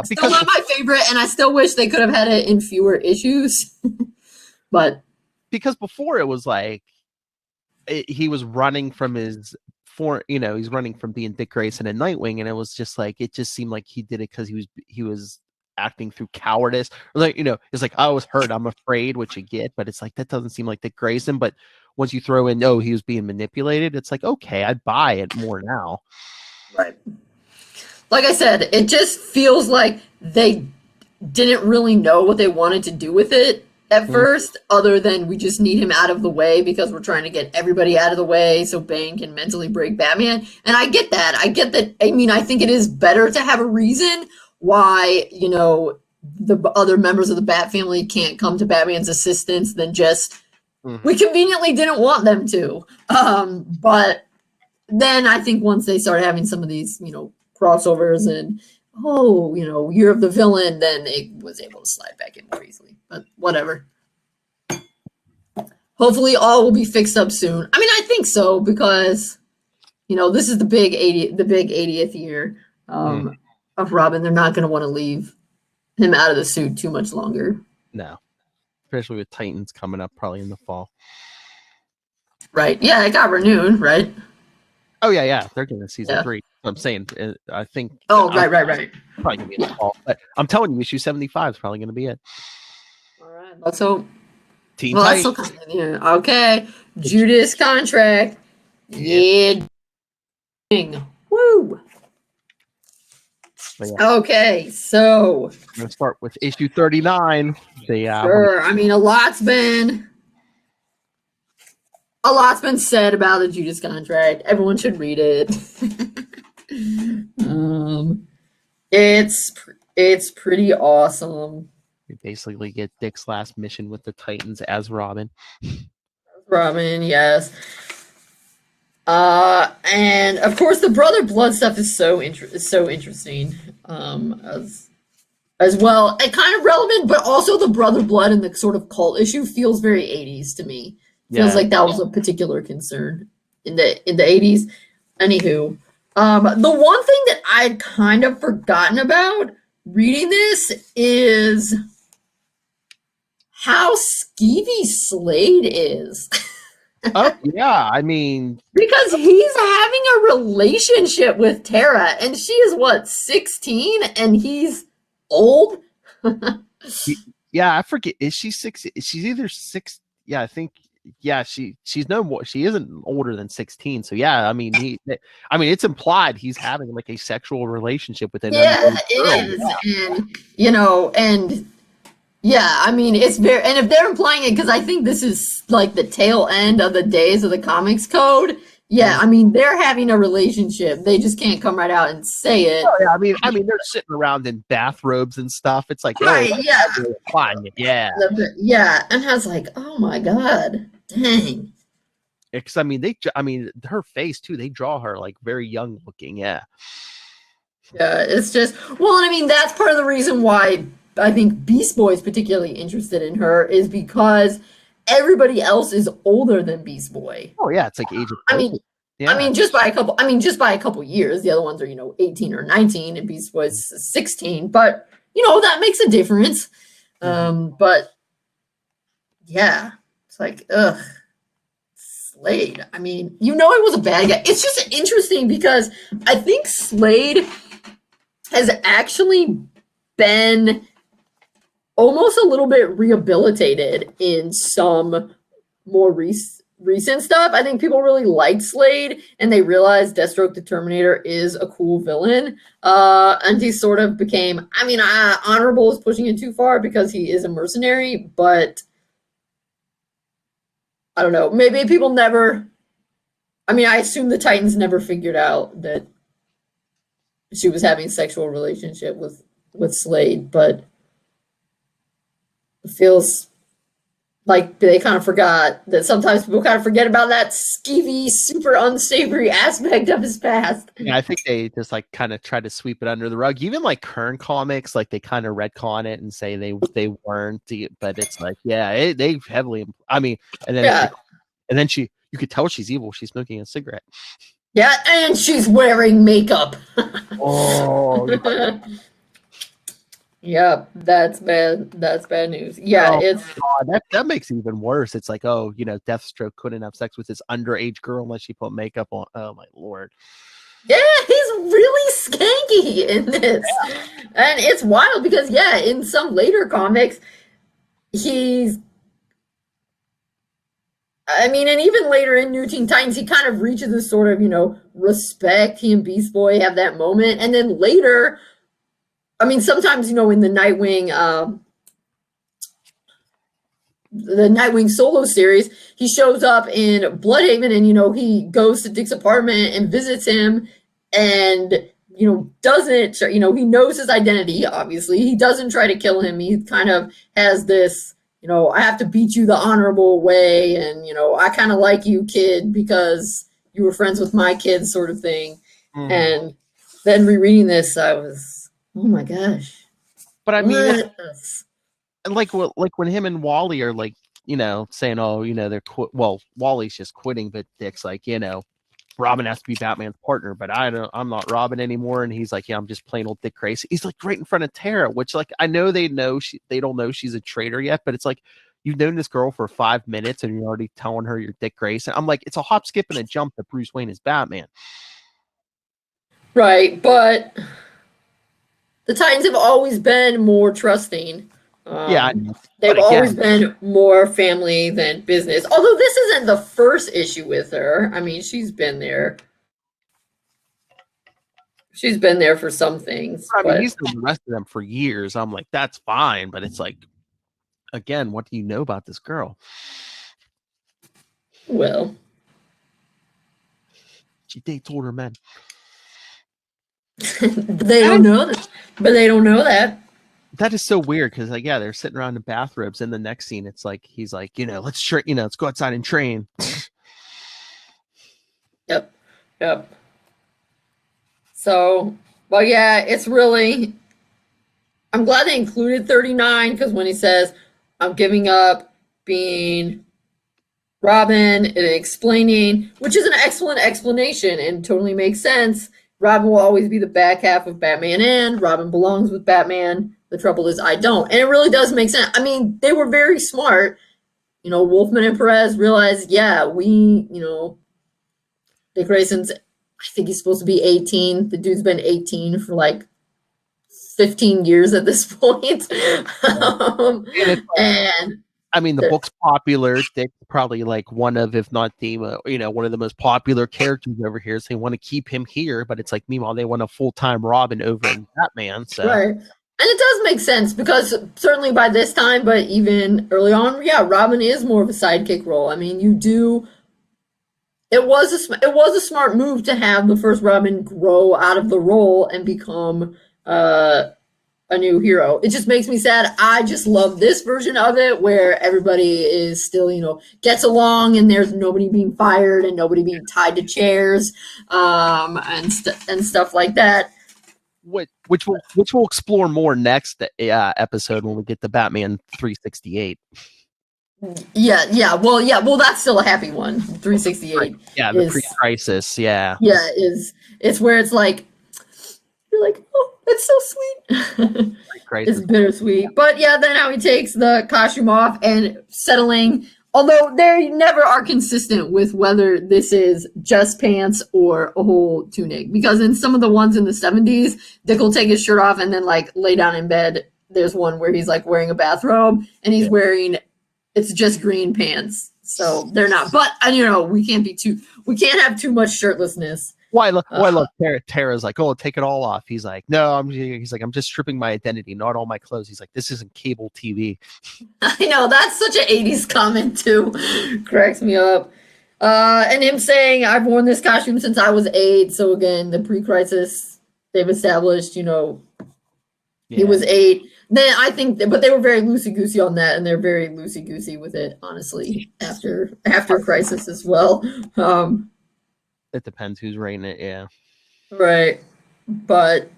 still not my favorite, and I still wish they could have had it in fewer issues. But because before it was like he was running from he's running from being Dick Grayson and Nightwing, and it was just like it just seemed like he did it because he was acting through cowardice, or like, it's like, I was hurt, I'm afraid, which you get, but it's like that doesn't seem like Dick Grayson. But once you throw in, he was being manipulated, it's like, okay, I buy it more now. Right. Like I said, it just feels like they didn't really know what they wanted to do with it at first, other than we just need him out of the way because we're trying to get everybody out of the way so Bane can mentally break Batman. And I get that. I mean, I think it is better to have a reason why, the other members of the Bat family can't come to Batman's assistance than just we conveniently didn't want them to. But then I think once they started having some of these, crossovers and, you're of the villain, then it was able to slide back in more easily. But whatever. Hopefully all will be fixed up soon. I mean, I think so, because, this is the big 80th year of Robin. They're not going to want to leave him out of the suit too much longer. No. Especially with Titans coming up probably in the fall. Right. Yeah, it got renewed, right? Oh, yeah. They're getting season 3. I'm saying, I think. Oh, right. Probably going to be in the fall. But I'm telling you, issue 75 is probably going to be it. All right. Let's hope. Teen Titans. Okay. Judas contract. Yeah. Woo. Okay, so I'm going to start with issue 39. Sure. I mean, a lot's been said about the Judas contract. Everyone should read it. It's pretty awesome. We basically get Dick's last mission with the Titans as Robin. Robin, yes. And of course the Brother Blood stuff is so interesting. As well, and kind of relevant, but also the Brother Blood and the sort of cult issue feels very 80s to me. Feels like that was a particular concern in the 80s. Anywho, the one thing that I'd kind of forgotten about reading this is how skeevy Slade is. Oh, yeah, I mean, because he's having a relationship with Tara, and she is 16, and he's old. Yeah, I forget. Is she 6? She's either 6. Yeah, I think. Yeah, she's no more. She isn't older than 16. So yeah, I mean, it's implied he's having like a sexual relationship with another girl. It is, and yeah, I mean, it's very, and if they're implying it, because I think this is like the tail end of the days of the comics code. Yeah, I mean, they're having a relationship. They just can't come right out and say it. Oh, yeah, I mean, they're sitting around in bathrobes and stuff. It's like, right, implying it, yeah. Yeah, and I was like, oh my god, dang. Because I mean, her face too. They draw her like very young looking. Yeah. Yeah, it's just, well, and I mean, that's part of the reason why I think Beast Boy is particularly interested in her, is because everybody else is older than Beast Boy. Oh yeah, it's like age of. I mean, just by a couple years. The other ones are 18 or 19, and Beast Boy's 16. But that makes a difference. But yeah, it's like Slade. I mean, he was a bad guy. It's just interesting because I think Slade has actually been almost a little bit rehabilitated in some more recent stuff. I think people really liked Slade, and they realized Deathstroke the Terminator is a cool villain. And he sort of became, honorable is pushing it too far because he is a mercenary, but I don't know. Maybe people never, I assume the Titans never figured out that she was having a sexual relationship with Slade, but it feels like they kind of forgot that sometimes people kind of forget about that skeevy, super unsavory aspect of his past. Yeah, I think they just like kind of try to sweep it under the rug. Even like current comics, like they kind of retcon it and say they weren't, but it's like, yeah, they heavily. And then you could tell she's evil. She's smoking a cigarette. Yeah, and she's wearing makeup. Oh. Yep, that's bad. That's bad news. Yeah, that makes it even worse. It's like, Deathstroke couldn't have sex with this underage girl unless she put makeup on. Oh my lord. Yeah, he's really skanky in this. Yeah. And it's wild because in some later comics, and even later in New Teen Titans, he kind of reaches this sort of, respect. He and Beast Boy have that moment. And then later, sometimes, in the Nightwing solo series, he shows up in Bloodhaven and, he goes to Dick's apartment and visits him and, doesn't, he knows his identity, obviously. He doesn't try to kill him. He kind of has this, I have to beat you the honorable way. And, I kind of like you, kid, because you were friends with my kids sort of thing. Mm. And then rereading this, I was, oh my gosh. But like when him and Wally are like, saying, they're Wally's just quitting, but Dick's like, Robin has to be Batman's partner, but I'm not Robin anymore. And he's like, yeah, I'm just plain old Dick Grayson. He's like right in front of Tara, which like, I know they don't know she's a traitor yet, but it's like, you've known this girl for 5 minutes and you're already telling her you're Dick Grayson. I'm like, it's a hop, skip, and a jump that Bruce Wayne is Batman. Right. But the Titans have always been more trusting. They've always been more family than business. Although this isn't the first issue with her. She's been there. She's been there for some things. He's known the rest of them for years. I'm like, that's fine. But it's like, again, what do you know about this girl? Well, she dates older men. They don't know that. But they don't know that. That is so weird because, like, they're sitting around in bathrobes. In the next scene, it's like he's like, let's let's go outside and train. Yep. So, it's really. I'm glad they included 39 because when he says, "I'm giving up being Robin," and explaining, which is an excellent explanation and totally makes sense. Robin will always be the back half of Batman, and Robin belongs with Batman. The trouble is I don't. And it really does make sense. They were very smart. Wolfman and Perez realized, Dick Grayson's, I think he's supposed to be 18. The dude's been 18 for like 15 years at this point. The book's popular. Dick's probably like one of, if not the, one of the most popular characters over here. So they want to keep him here, but it's like, meanwhile, they want a full-time Robin over in Batman. So. Right. And it does make sense because certainly by this time, but even early on, Robin is more of a sidekick role. It was a smart move to have the first Robin grow out of the role and become a new hero. It just makes me sad. I just love this version of it where everybody is still, gets along and there's nobody being fired and nobody being tied to chairs and stuff like that. Which we'll explore more next episode when we get to Batman 368. Well, that's still a happy one. 368. Yeah, the pre-crisis. Yeah. Yeah, it's where it's like you're like, oh, that's so sweet. It's bittersweet. But then how he takes the costume off and settling Although they never are consistent with whether this is just pants or a whole tunic. Because in some of the ones in the 70s, Dick will take his shirt off and then like lay down in bed. There's one where he's like wearing a bathrobe and he's wearing, it's just green pants. So they're not, but we can't have too much shirtlessness. Why look, Tara's like, oh, take it all off. He's like, no, I'm just stripping my identity, not all my clothes. He's like, this isn't cable TV. I know, that's such an 80s comment too. Cracks me up. And him saying, I've worn this costume since I was 8. So again, the pre-crisis, they've established, he was 8. Then I think, but they were very loosey-goosey on that, and they're very loosey-goosey with it, honestly, after Crisis as well. It depends who's writing it, yeah. Right. But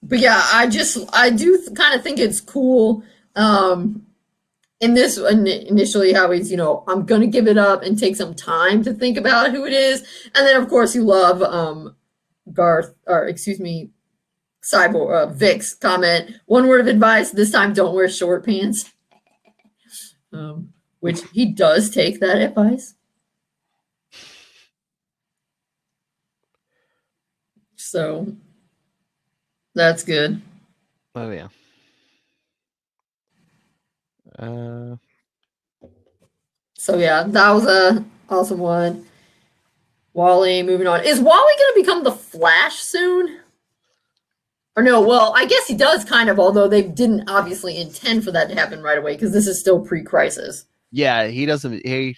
yeah, I do kind of think it's cool. In this initially how he's, I'm going to give it up and take some time to think about who it is. And then of course you love Vic's comment, one word of advice, this time don't wear short pants. Which he does take that advice. So that's good. Oh yeah. So yeah, that was a awesome one. Wally, moving on. Is Wally going to become the Flash soon? Or no, well, I guess he does kind of, although they didn't obviously intend for that to happen right away because this is still pre-crisis. Yeah, he doesn't. He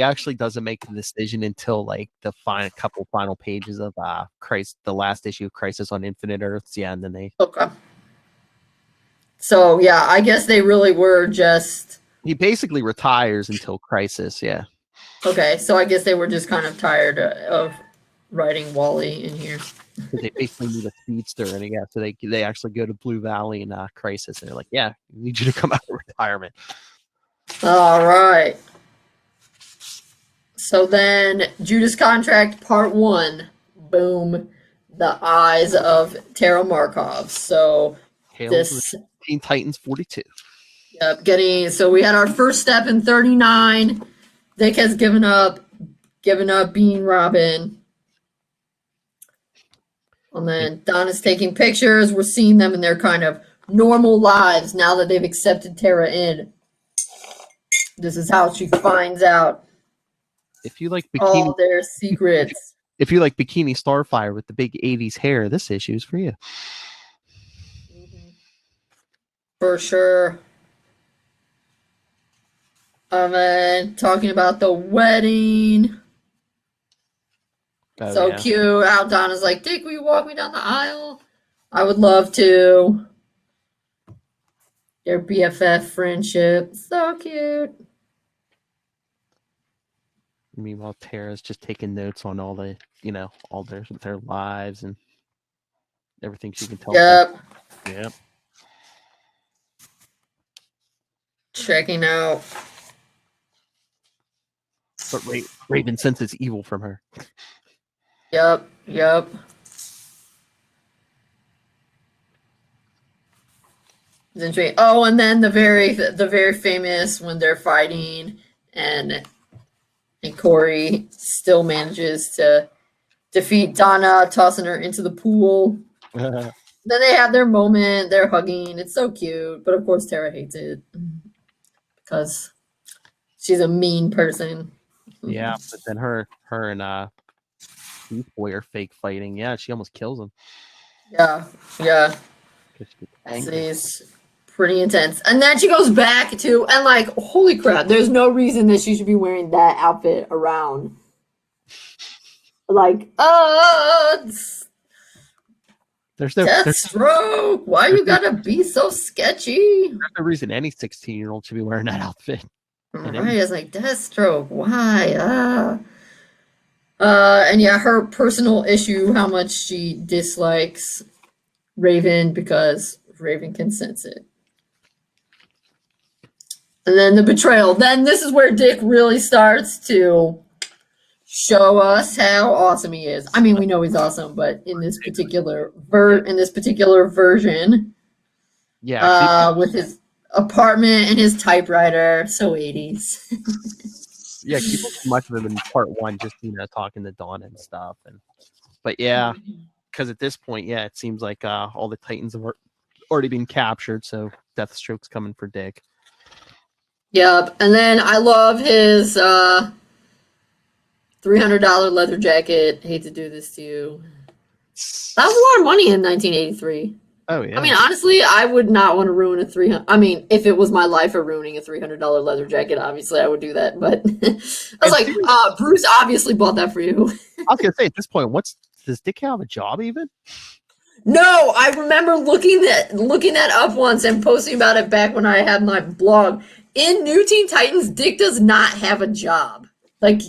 actually doesn't make the decision until like the couple final pages of the last issue of Crisis on Infinite Earths. Yeah, and then they. Okay. So yeah, I guess they really were just. He basically retires until Crisis. Yeah. Okay, so I guess they were just kind of tired of writing Wally in here. They basically need a speedster, and so they actually go to Blue Valley in Crisis, and they're like, "Yeah, we need you to come out of retirement." All right. So then, Judas Contract Part 1. Boom. The Eyes of Tara Markov. So this Teen Titans 42. Yep, so we had our first step in 39. Dick has given up being Robin. And then Donna's taking pictures. We're seeing them in their kind of normal lives now that they've accepted Tara in. This is how she finds out if you like all their secrets. If you like Bikini Starfire with the big 80s hair, this issue is for you. For sure. And talking about the wedding. Oh, so cute. Out Donna's like, Dick, will you walk me down the aisle? I would love to. Their BFF friendship. So cute. Meanwhile, Tara's just taking notes on all the, all their lives and everything she can tell. Yep. Checking out. But Raven senses evil from her. Yep. Oh, and then the very famous when they're fighting and Corey still manages to defeat Donna, tossing her into the pool. Then they have their moment. They're hugging. It's so cute. But of course, Tara hates it because she's a mean person. Yeah, but then her and Beast Boy are fake fighting. Yeah, she almost kills him. Yeah. It's pretty intense. And then she goes back to, and like, holy crap, there's no reason that she should be wearing that outfit around. Like, there's no Deathstroke. Why you gotta be so sketchy? There's no reason any 16-year-old should be wearing that outfit. Right, it's like Deathstroke. Why? And yeah, her personal issue, how much she dislikes Raven because Raven can sense it. And then the betrayal. Then this is where Dick really starts to show us how awesome he is. I mean, we know he's awesome, but in this particular version, yeah, with his apartment and his typewriter. So 80s. Yeah, keep much of him in part 1, just talking to Dawn and stuff. But yeah, because at this point, yeah, it seems like all the Titans have already been captured, so Deathstroke's coming for Dick. Yep, and then I love his $300 leather jacket. Hate to do this to you. That was a lot of money in 1983. Oh yeah. I mean, honestly, I would not want to ruin a $300. I mean, if it was my life of ruining a $300 leather jacket, obviously I would do that. But I was like, Bruce obviously bought that for you. I was gonna say at this point, does Dick have a job even? No, I remember looking that up once and posting about it back when I had my blog. In New Teen Titans, Dick does not have a job. Like,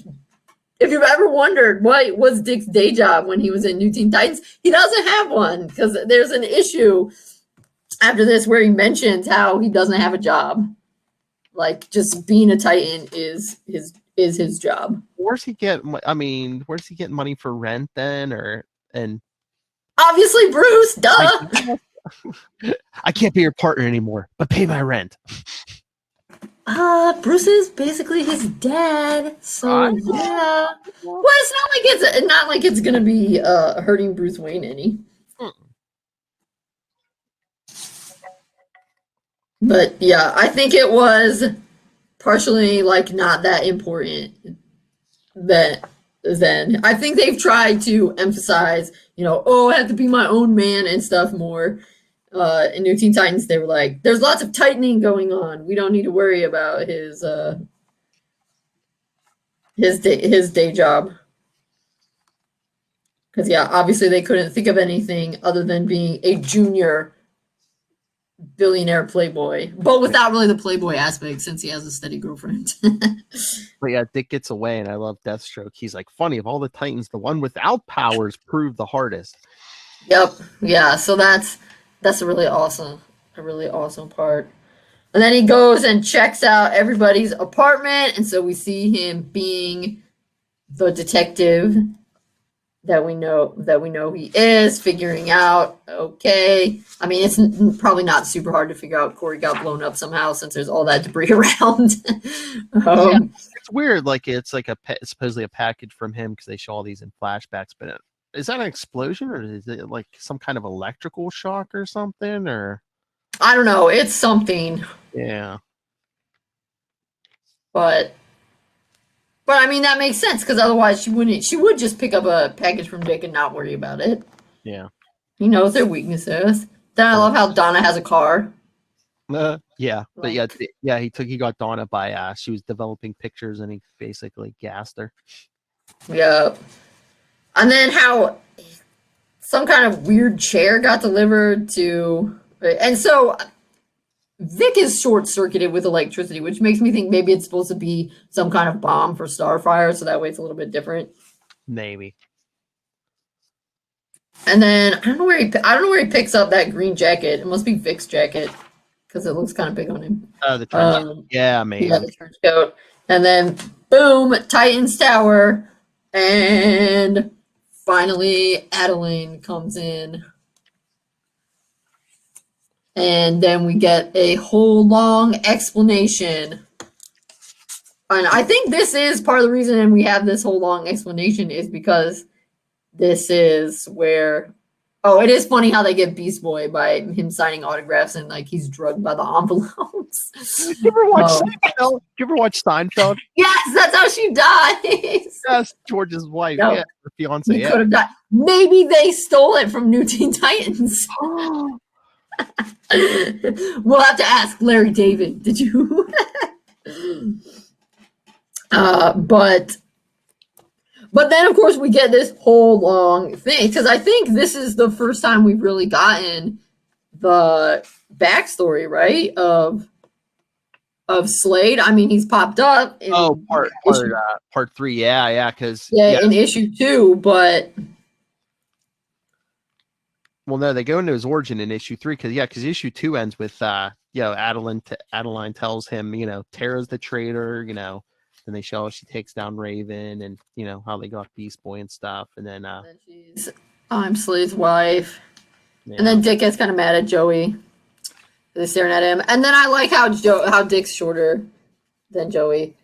if you've ever wondered what was Dick's day job when he was in New Teen Titans, he doesn't have one, because there's an issue after this where he mentions how he doesn't have a job. Like, just being a Titan is his job. Where's he getting money for rent then, and obviously Bruce, duh. I can't be your partner anymore, but pay my rent. Bruce is basically his dad, so yeah. Well, it's not like it's gonna be hurting Bruce Wayne any. But yeah, I think it was partially like not that important then. I think they've tried to emphasize, I have to be my own man and stuff more. In New Teen Titans, they were like, there's lots of tightening going on. We don't need to worry about his day job. Because, yeah, obviously they couldn't think of anything other than being a junior billionaire playboy. But without really the playboy aspect, since he has a steady girlfriend. But yeah, Dick gets away, and I love Deathstroke. He's like, funny, of all the Titans, the one without powers proved the hardest. Yep. Yeah, so that's a really awesome part. And then he goes and checks out everybody's apartment, and so we see him being the detective that we know he is, figuring out, okay. I mean, it's probably not super hard to figure out Corey got blown up somehow since there's all that debris around. Yeah, it's weird. Like, it's like supposedly a package from him, because they show all these in flashbacks, but is that an explosion, or is it like some kind of electrical shock or something? Or I don't know. It's something. Yeah. But I mean, that makes sense, because otherwise she would just pick up a package from Dick and not worry about it. Yeah. He knows their weaknesses. Then I love how Donna has a car. Yeah. But he got Donna by she was developing pictures, and he basically gassed her. Yeah. And then how some kind of weird chair got delivered to... And so Vic is short-circuited with electricity, which makes me think maybe it's supposed to be some kind of bomb for Starfire, so that way it's a little bit different. Maybe. And then I don't know where he picks up that green jacket. It must be Vic's jacket, because it looks kind of big on him. The trench coat. Yeah, maybe. Yeah, the trench coat. And then boom, Titan's Tower, and finally Adeline comes in. And then we get a whole long explanation. And I think this is part of the reason we have this whole long explanation is because this is where... Oh, it is funny how they get Beast Boy by him signing autographs and like he's drugged by the envelopes. Did you ever watch Seinfeld? Did you ever watch Seinfeld? Yes, that's how she dies. Yes, George's wife. No, yeah, her fiance. He could have died. Maybe they stole it from New Teen Titans. We'll have to ask Larry David. Did you? But then, of course, we get this whole long thing, because I think this is the first time we've really gotten the backstory, right, of Slade. I mean, he's popped up in part 3. Yeah, because in issue 2, but well, no, they go into his origin in issue 3 because issue 2 ends with Adeline tells him, Tara's the traitor, and they show she takes down Raven, and how they got Beast Boy and stuff, and then I'm Slade's wife, and then Dick gets kind of mad at Joey, They're staring at him. And then I like how Dick's shorter than Joey.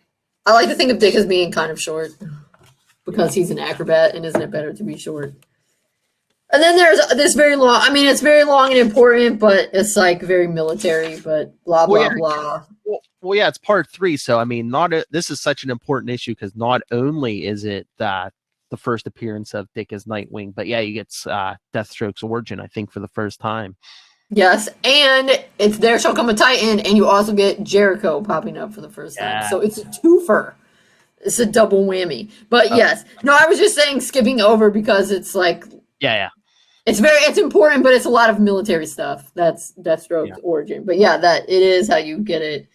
I like to think of Dick as being kind of short because he's an acrobat, and isn't it better to be short? And then there's this very long, I mean, it's very long and important, but it's like very military, but blah, blah, blah. Well, yeah, it's part 3. So, I mean, this is such an important issue because not only is it that the first appearance of Dick as Nightwing, but yeah, he gets Deathstroke's origin, I think, for the first time. Yes, and it's There Shall Come a Titan, and you also get Jericho popping up for the first time. So it's a twofer. It's a double whammy. But yes. No, I was just saying skipping over because it's like... Yeah. It's important, but it's a lot of military stuff. That's Deathstroke's origin. But yeah, that it is how you get it.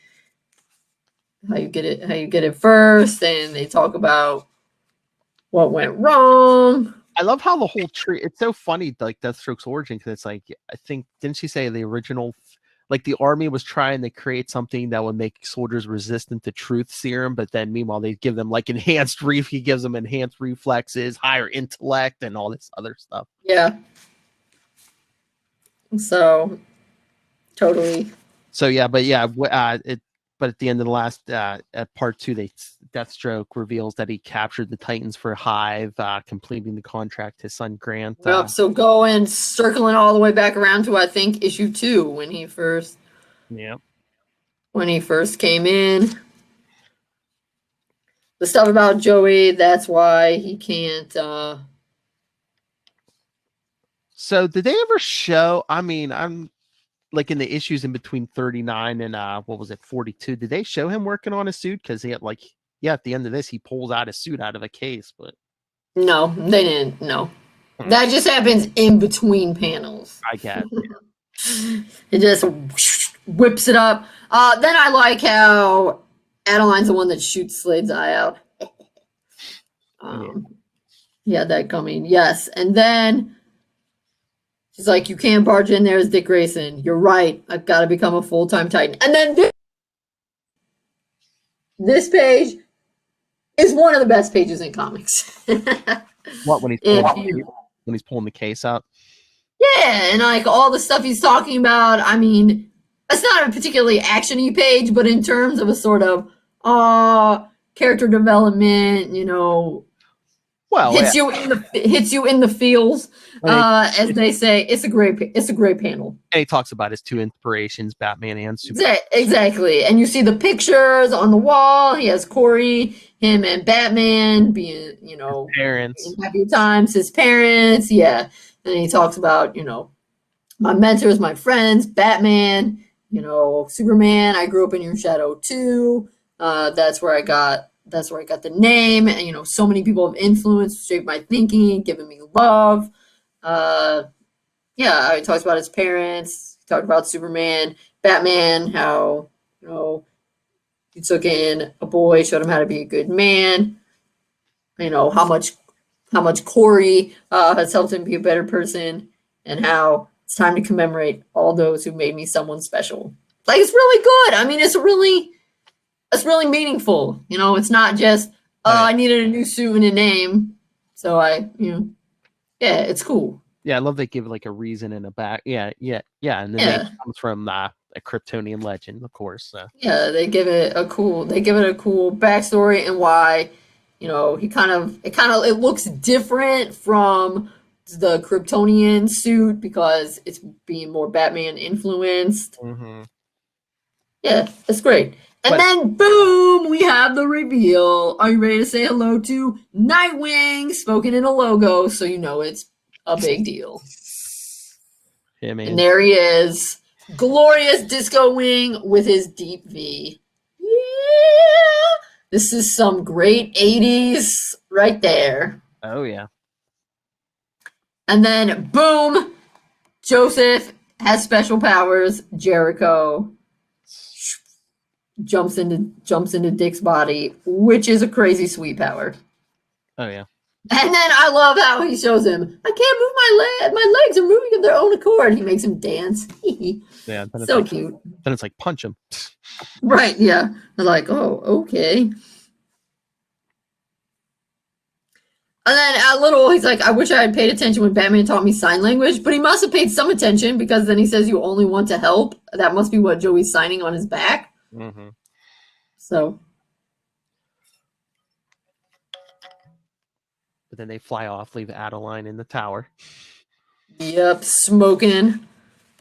How you get it first, and they talk about what went wrong. I love how the whole tree. It's so funny, like Deathstroke's origin, because it's like I think didn't she say the original, like the army was trying to create something that would make soldiers resistant to truth serum, but then meanwhile they give them like he gives them enhanced reflexes, higher intellect, and all this other stuff. Yeah. So, totally. So yeah, but at the end of the last at part 2, Deathstroke reveals that he captured the Titans for Hive, completing the contract his son Grant. Yep. So going circling all the way back around to I think issue 2 when he first came in. The stuff about Joey, that's why he can't. So did they ever show? I mean, I'm like in the issues in between 39 and 42. Did they show him working on a suit? Because he had at the end of this, he pulls out a suit out of a case. But no, they didn't. No, that just happens in between panels. I guess. Yeah. It just whips it up. Then I like how Adeline's the one that shoots Slade's eye out. Yeah, that coming. Yes, and then. She's like, you can't barge in there as Dick Grayson. You're right. I've got to become a full-time Titan. And then this page is one of the best pages in comics. What, when he's pulling the case out? Yeah, and like all the stuff he's talking about. I mean, it's not a particularly action-y page, but in terms of a sort of character development, Well, hits you in the feels, as they say. It's a great panel. And he talks about his 2 inspirations, Batman and Superman. Exactly, and you see the pictures on the wall. He has Corey, him, and Batman being, his parents, in happy times. His parents, yeah. And he talks about, my mentors, my friends, Batman, Superman. I grew up in your shadow too. That's where I got the name, and so many people have influenced, shaped my thinking, given me love. He talks about his parents. He talked about Superman, Batman, how he took in a boy, showed him how to be a good man. How much Corey has helped him be a better person, and how it's time to commemorate all those who made me someone special. Like, it's really good. I mean, it's really meaningful. It's not just, I needed a new suit and a name. So it's cool. Yeah, I love they give like a reason and a back. Yeah. And then it comes from a Kryptonian legend, of course. So. Yeah, they give it a cool backstory and why, it looks different from the Kryptonian suit because it's being more Batman influenced. Mm-hmm. Yeah, it's great. And then, boom, we have the reveal. Are you ready to say hello to Nightwing, spoken in a logo, so it's a big deal. Yeah, man. And there he is, glorious Disco Wing with his deep V. Yeah! This is some great 80s right there. Oh, yeah. And then, boom, Joseph has special powers. Jericho jumps into Dick's body, which is a crazy sweet power. Oh yeah. And then I love how he shows him, I can't move my leg. My legs are moving of their own accord. He makes him dance. Yeah, so cute. Then it's like punch him. Right, yeah. I'm like, oh, okay. And then at little, he's like, I wish I had paid attention when Batman taught me sign language, but he must have paid some attention because then he says you only want to help. That must be what Joey's signing on his back. Mm-hmm. So. But then they fly off, leave Adeline in the tower. Yep, smoking.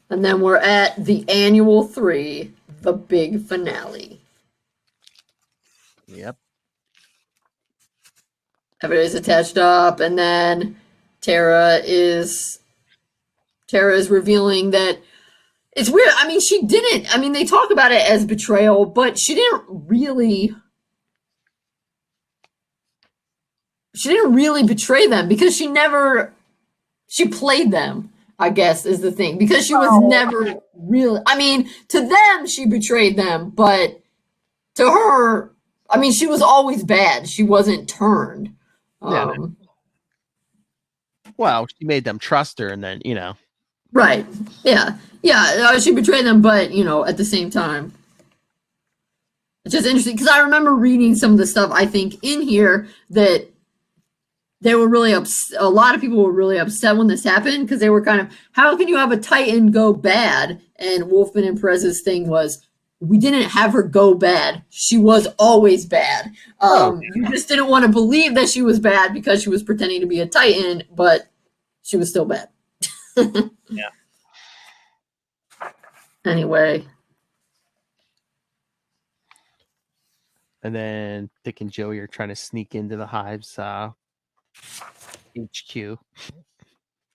And then we're at the annual 3, the big finale. Yep. Everybody's attached up, and then Tara is revealing that it's weird. I mean, she didn't. I mean, they talk about it as betrayal, but she didn't really betray them because she played them, I guess, is the thing. Because she was never really, I mean, to them, she betrayed them, but to her, I mean, she was always bad. She wasn't turned. Yeah. Well, she made them trust her, and then, Right. Yeah. Yeah, she betrayed them, but, at the same time. It's just interesting, because I remember reading some of the stuff, I think, in here that they were really a lot of people were really upset when this happened, because they were kind of, how can you have a Titan go bad? And Wolfman and Perez's thing was, we didn't have her go bad. She was always bad. You just didn't want to believe that she was bad because she was pretending to be a Titan, but she was still bad. Yeah. Anyway. And then Dick and Joey are trying to sneak into the Hive's HQ.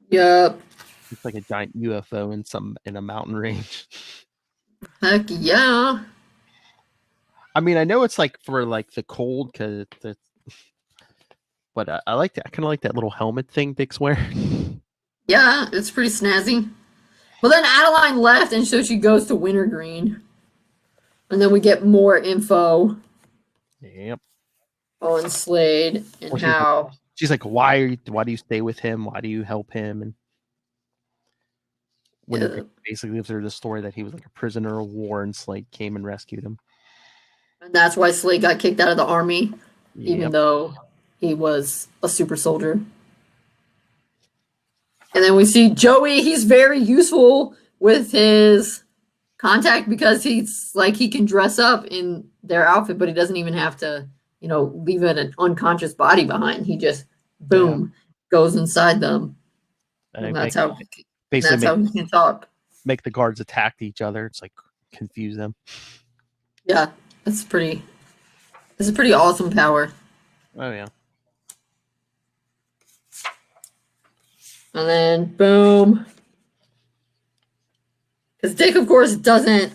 Yep. It's like a giant UFO in a mountain range. Heck yeah. I mean, I know it's like for like the cold, but I kind of like that little helmet thing Dick's wearing. Yeah, it's pretty snazzy. Well, then Adeline left, and so she goes to Wintergreen. And then we get more info Yep. on Slade and Well, how... She's like, why do you stay with him? Why do you help him? And Wintergreen basically gives her the story that he was like a prisoner of war, and Slade came and rescued him. And that's why Slade got kicked out of the army, even Yep. though he was a super soldier. And then we see Joey. He's very useful with his contact because he's like, he can dress up in their outfit, but he doesn't even have to, leave an unconscious body behind. He just, boom, goes inside them. And that's how he can talk. Make the guards attack each other. It's like confuse them. Yeah, it's a pretty awesome power. Oh yeah. And then boom. Because Dick, of course, doesn't.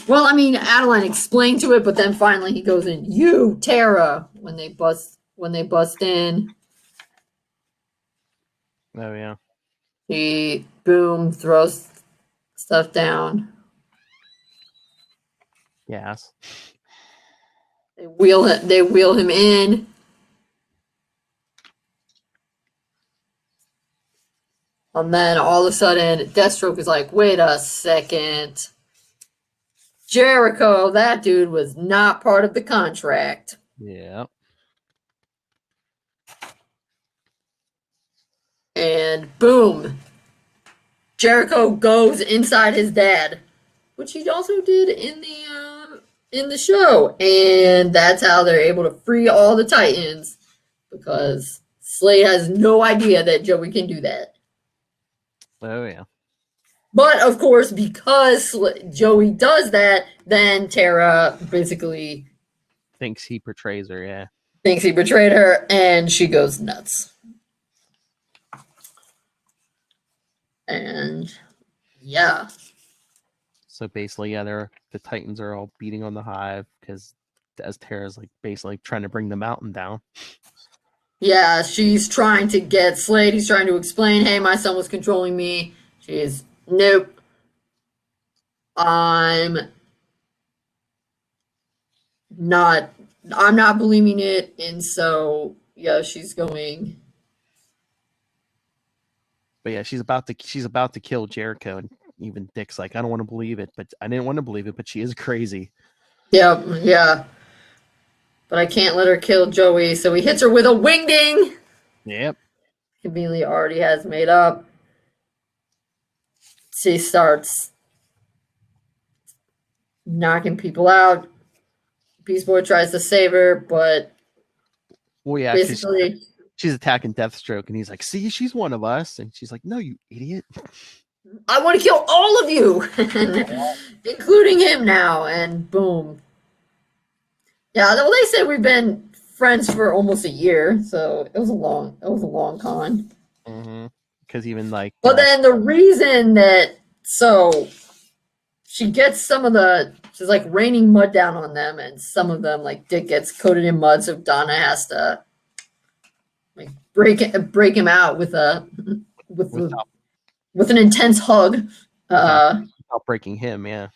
Well, I mean, Adeline explained to it, but then finally he goes in. You, Tara, when they bust in. Oh yeah. He boom throws stuff down. Yes. They wheel him in. And then all of a sudden, Deathstroke is like, wait a second. Jericho, that dude was not part of the contract. Yeah. And boom. Jericho goes inside his dad, which he also did in the show. And that's how they're able to free all the Titans, because Slade has no idea that Joey can do that. Oh yeah. But of course, because Joey does that, then Tara basically thinks he betrays her. Yeah. Thinks he betrayed her, and she goes nuts. And yeah. So basically, yeah, the Titans are all beating on the Hive because as Tara's like basically trying to bring the mountain down. Yeah, she's trying to get Slade. He's trying to explain, hey, my son was controlling me. She's, nope. I'm not believing it. And so, yeah, she's going. But yeah, she's about to kill Jericho, and even Dick's like, I don't want to believe it, but I didn't want to believe it, but she is crazy. Yeah. but I can't let her kill Joey, so he hits her with a wingding. Yep. Conveniently already has made up. She starts knocking people out. Beast Boy tries to save her, but Well, yeah, basically she's attacking Deathstroke, and he's like, "See, she's one of us," and she's like, "No, you idiot." I want to kill all of you, including him now, and boom. Yeah, well, they said we've been friends for almost a year, so it was a long con. Because even like, But then the reason that she gets she's like raining mud down on them, and some of them like Dick gets coated in mud, so Donna has to like break him out with an intense hug. Without breaking him, yeah.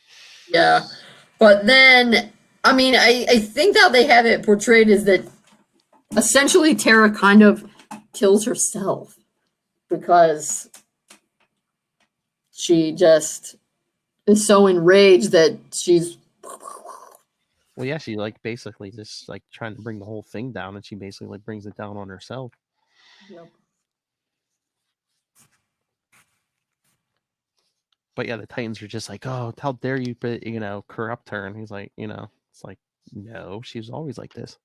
Yeah. But then, I mean, I think how they have it portrayed is that essentially Tara kind of kills herself because she just is so enraged that she's... Well, yeah, she like basically just like trying to bring the whole thing down, and she basically like brings it down on herself. Yep. But yeah, the Titans are just like, "Oh, how dare you, corrupt her?" And he's like, it's like, no, she's always like this.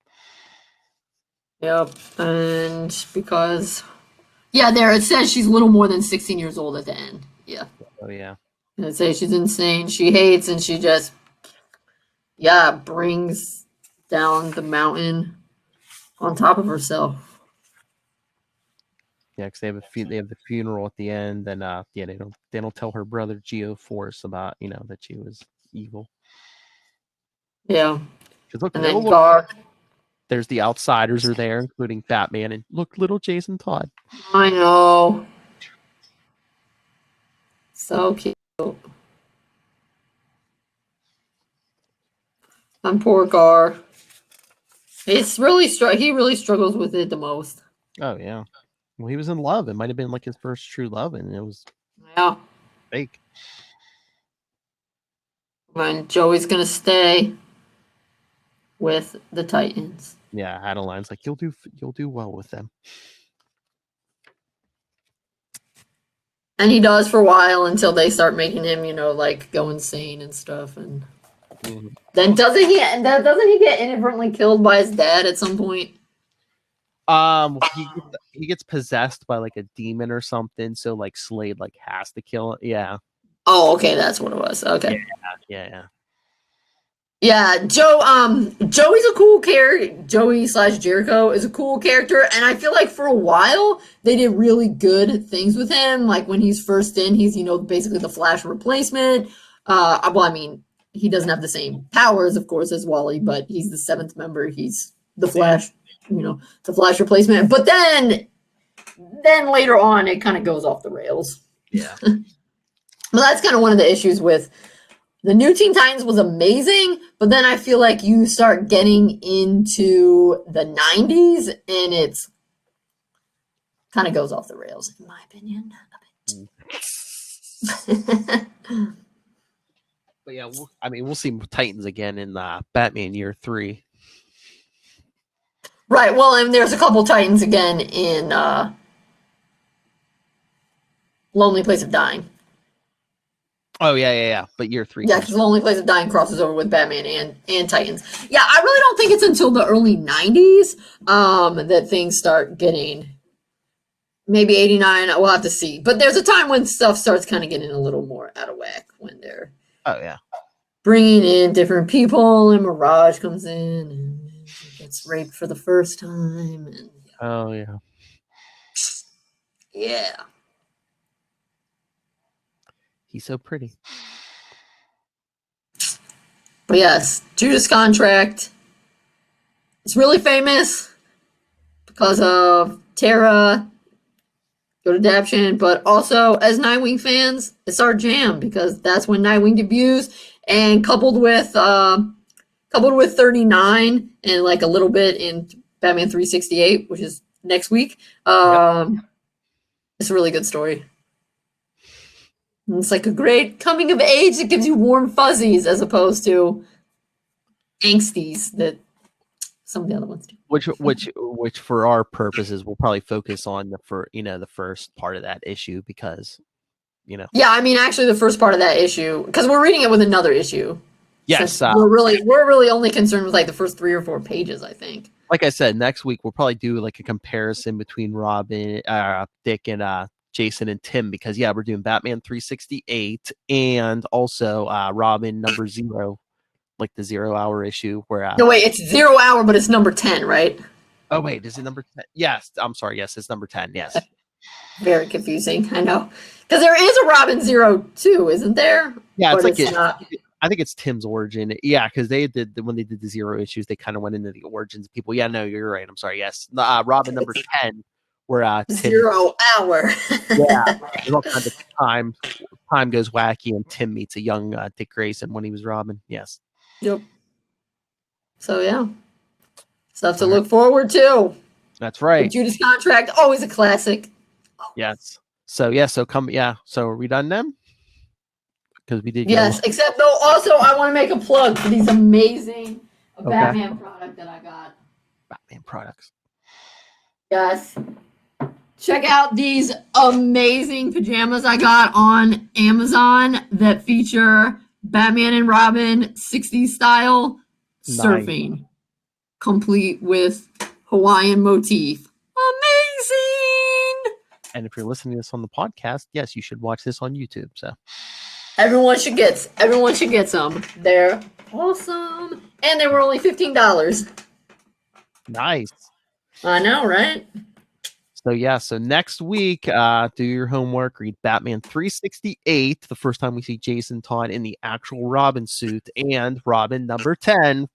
Yep. And because... Yeah, there it says she's a little more than 16 years old at the end. Yeah. Oh, yeah. And it says she's insane. She hates, and she just... brings down the mountain on top of herself. Yeah, because they have the funeral at the end, and they don't tell her brother Geoforce about that she was evil. Yeah. Because look, and then Gar. There's the outsiders are there, including Batman, and look, little Jason Todd. I know. So cute. And poor Gar. It's really he really struggles with it the most. Oh yeah. Well, he was in love. It might have been like his first true love, and it was fake. And Joey's gonna stay with the Titans. Yeah, Adeline's like, you'll do well with them. And he does for a while until they start making him, like go insane and stuff. And then doesn't he get inadvertently killed by his dad at some point? He gets possessed by like a demon or something, so like Slade like has to kill it. Yeah. Oh, okay, that's what it was. Okay. Yeah. Yeah, Joey's a cool character. Joey/Jericho is a cool character, and I feel like for a while they did really good things with him. Like when he's first in, he's basically the Flash replacement. Well, I mean, he doesn't have the same powers, of course, as Wally, but he's the seventh member. He's the Flash, the Flash replacement. But then later on, it kind of goes off the rails. Yeah. Well, that's kind of one of the issues with. The new Teen Titans was amazing, but then I feel like you start getting into the 90s and it's kind of goes off the rails, in my opinion. But yeah, we'll see Titans again in Batman Year 3. Right, well, and there's a couple Titans again in Lonely Place of Dying. Oh, yeah. But Year 3. Yeah, because Lonely Place of Dying crosses over with Batman and Titans. Yeah, I really don't think it's until the early 90s that things start getting... Maybe 89, we'll have to see. But there's a time when stuff starts kind of getting a little more out of whack when they're bringing in different people, and Mirage comes in and gets raped for the first time. And, oh, yeah. Yeah. He's so pretty. But yes, Judas Contract. It's really famous because of Tara, Go to Adaption, but also as Nightwing fans, it's our jam because that's when Nightwing debuts, and coupled with 39 and like a little bit in Batman 368, which is next week. It's a really good story. And it's like a great coming of age that gives you warm fuzzies as opposed to angsties that some of the other ones do. Which for our purposes, we'll probably focus on the first part of that issue because, Yeah, I mean, actually, the first part of that issue, because we're reading it with another issue. Yes, we're really only concerned with like the first 3 or 4 pages, I think. Like I said, next week we'll probably do like a comparison between Robin, Dick, and Jason and Tim because we're doing Batman 368 and also Robin number 0, like the 0 hour issue where. No, wait, it's 0 hour, but it's number 10, right? Oh wait, is it number 10? Yes, I'm sorry. Yes, it's number 10. Yes. Very confusing, I know, because there is a Robin 0 too, isn't there? Yeah, it's not. I think it's Tim's origin. Yeah, because when they did the 0 issues, they kind of went into the origins of people. Yeah, no, you're right. I'm sorry. Yes, Robin number 10, where Tim, 0 hour. Yeah, there's all kinds of time goes wacky, and Tim meets a young Dick Grayson when he was Robin. Yes. Yep. So yeah, stuff to look forward to. That's right. The Judas contract, always a classic. Yes. So come. Yeah. So are we done then? Because we did. Yes, except though, also I want to make a plug for these amazing Batman product that I got. Batman products. Yes. Check out these amazing pajamas I got on Amazon that feature Batman and Robin 60s style surfing, complete with Hawaiian motif. Amazing! And if you're listening to this on the podcast, yes, you should watch this on YouTube. So everyone should get some. They're awesome, and they were only $15. Nice. I know, right? So next week, do your homework, read Batman 368, the first time we see Jason Todd in the actual Robin suit, and Robin number 10.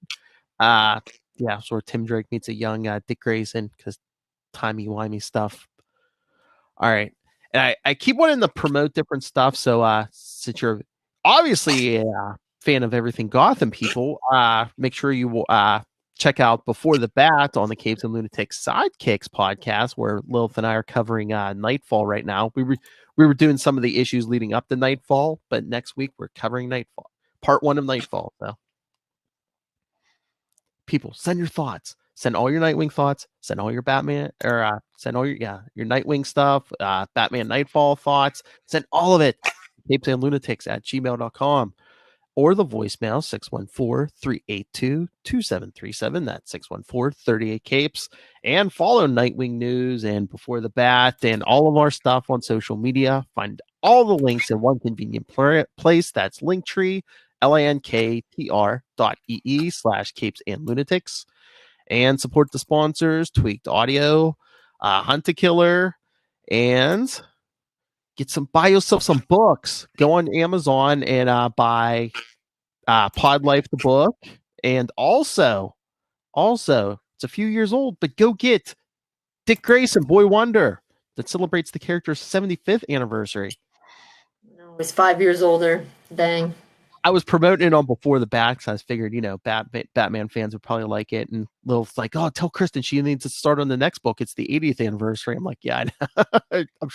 Sort of Tim Drake meets a young Dick Grayson, because timey-wimey stuff. All right. And I keep wanting to promote different stuff, so since you're obviously a fan of everything Gotham, people, make sure you check out Before the Bat on the Capes and Lunatics Sidekicks podcast, where Lilith and I are covering Nightfall right now. We were doing some of the issues leading up to Nightfall, but next week we're covering Nightfall, part 1 of Nightfall. So, people, send your thoughts. Send all your Nightwing thoughts. Send all your Batman, or send all your Nightwing stuff. Batman Nightfall thoughts. Send all of it. capesandlunatics@gmail.com. Or the voicemail, 614-382-2737. That's 614-38-CAPES. And follow Nightwing News and Before the Bat and all of our stuff on social media. Find all the links in one convenient place. That's Linktree, linktr.ee/capesandlunatics. And support the sponsors, Tweaked Audio, Hunt a Killer, and buy yourself some books. Go on Amazon and buy Pod Life the book, and also it's a few years old, but go get Dick Grayson Boy Wonder that celebrates the character's 75th anniversary. No, he's 5 years older. Dang. I was promoting it on Before the Bat because I figured, Batman fans would probably like it. And Lil's like, oh, tell Kristen she needs to start on the next book. It's the 80th anniversary. I'm like, yeah, I know.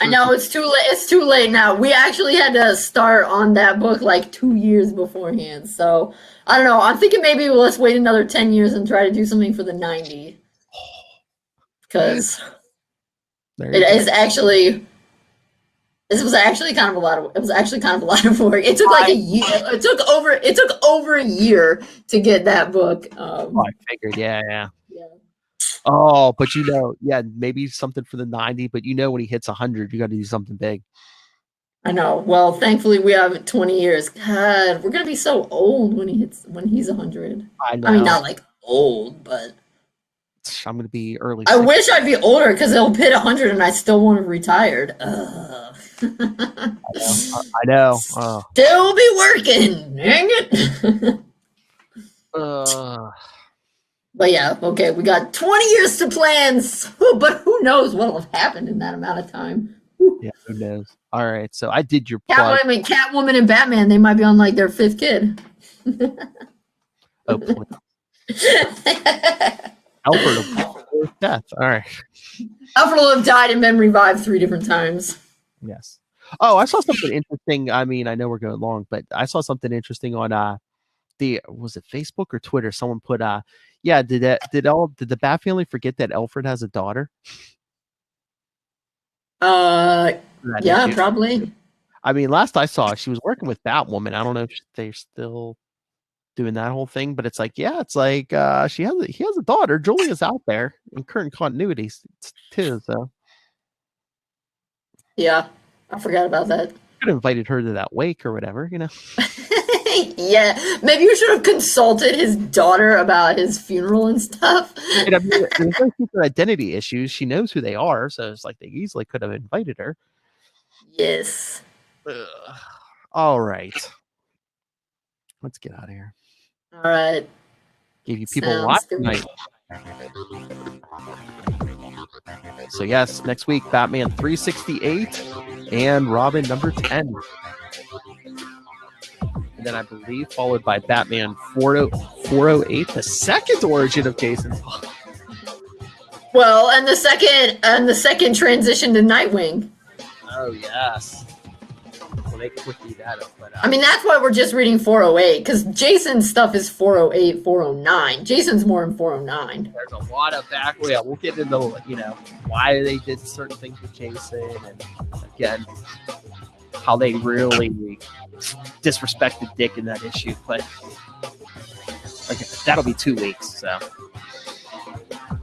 I know it's too late. It's too late now. We actually had to start on that book like 2 years beforehand. So I don't know. I'm thinking maybe let's wait another 10 years and try to do something for the 90. Because This was actually kind of a lot of work. It took like a year. It took over a year to get that book. I figured, yeah. Oh, but maybe something for the 90. But when he hits 100, you got to do something big. I know. Well, thankfully we have 20 years. God, we're gonna be so old when he's 100. I know. I mean, not like old, but I'm gonna be early. I wish I'd be older because they'll hit 100 and I still won't have retired. I know. Still be working. Dang it. But yeah, okay, we got 20 years to plan, but who knows what'll have happened in that amount of time. Yeah, who knows? All right, so I did your plug. Catwoman and Batman, they might be on like their 5th kid. Oh, please. Alfred of death. All right. Alfred will have died and been revived 3 different times. Yes. Oh, I saw something interesting. I mean, I know we're going long, but I saw something interesting on was it Facebook or Twitter? Someone put Yeah, did the Bat family forget that Alfred has a daughter? Yeah, issue? probably. I mean, last I saw, she was working with Batwoman. I don't know if they're still doing that whole thing, but it's like, he has a daughter. Julia's out there in current continuity too. So Yeah, I forgot about that. could have invited her to that wake or whatever, you know. Yeah, maybe you should have consulted his daughter about his funeral and stuff. And I mean, there's no secret identity issues. She knows who they are, so it's like they easily could have invited her. Yes. Ugh. All right, let's get out of here. All right. Gave you people a Sounds lot good. tonight. So yes, next week Batman 368 and Robin number 10. And then I believe followed by Batman 408, the second origin of Jason's. Well, and the second transition to Nightwing. Oh yes. Well, they quickly that up, but I mean, that's why we're just reading 408, because Jason's stuff is 408, 409. Jason's more in 409. there's a lot of back. Yeah, we'll get into why they did certain things with Jason, and again how they really disrespected Dick in that issue. But okay, that'll be 2 weeks. So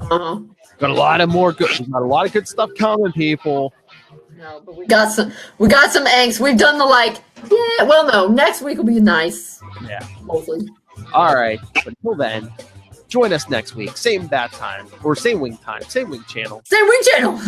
got a lot of good stuff coming, people. No, but we got some angst. We've done next week will be nice. Yeah. Hopefully. All right. But until then, join us next week. Same bat time or same wing time, same wing channel. Same wing channel.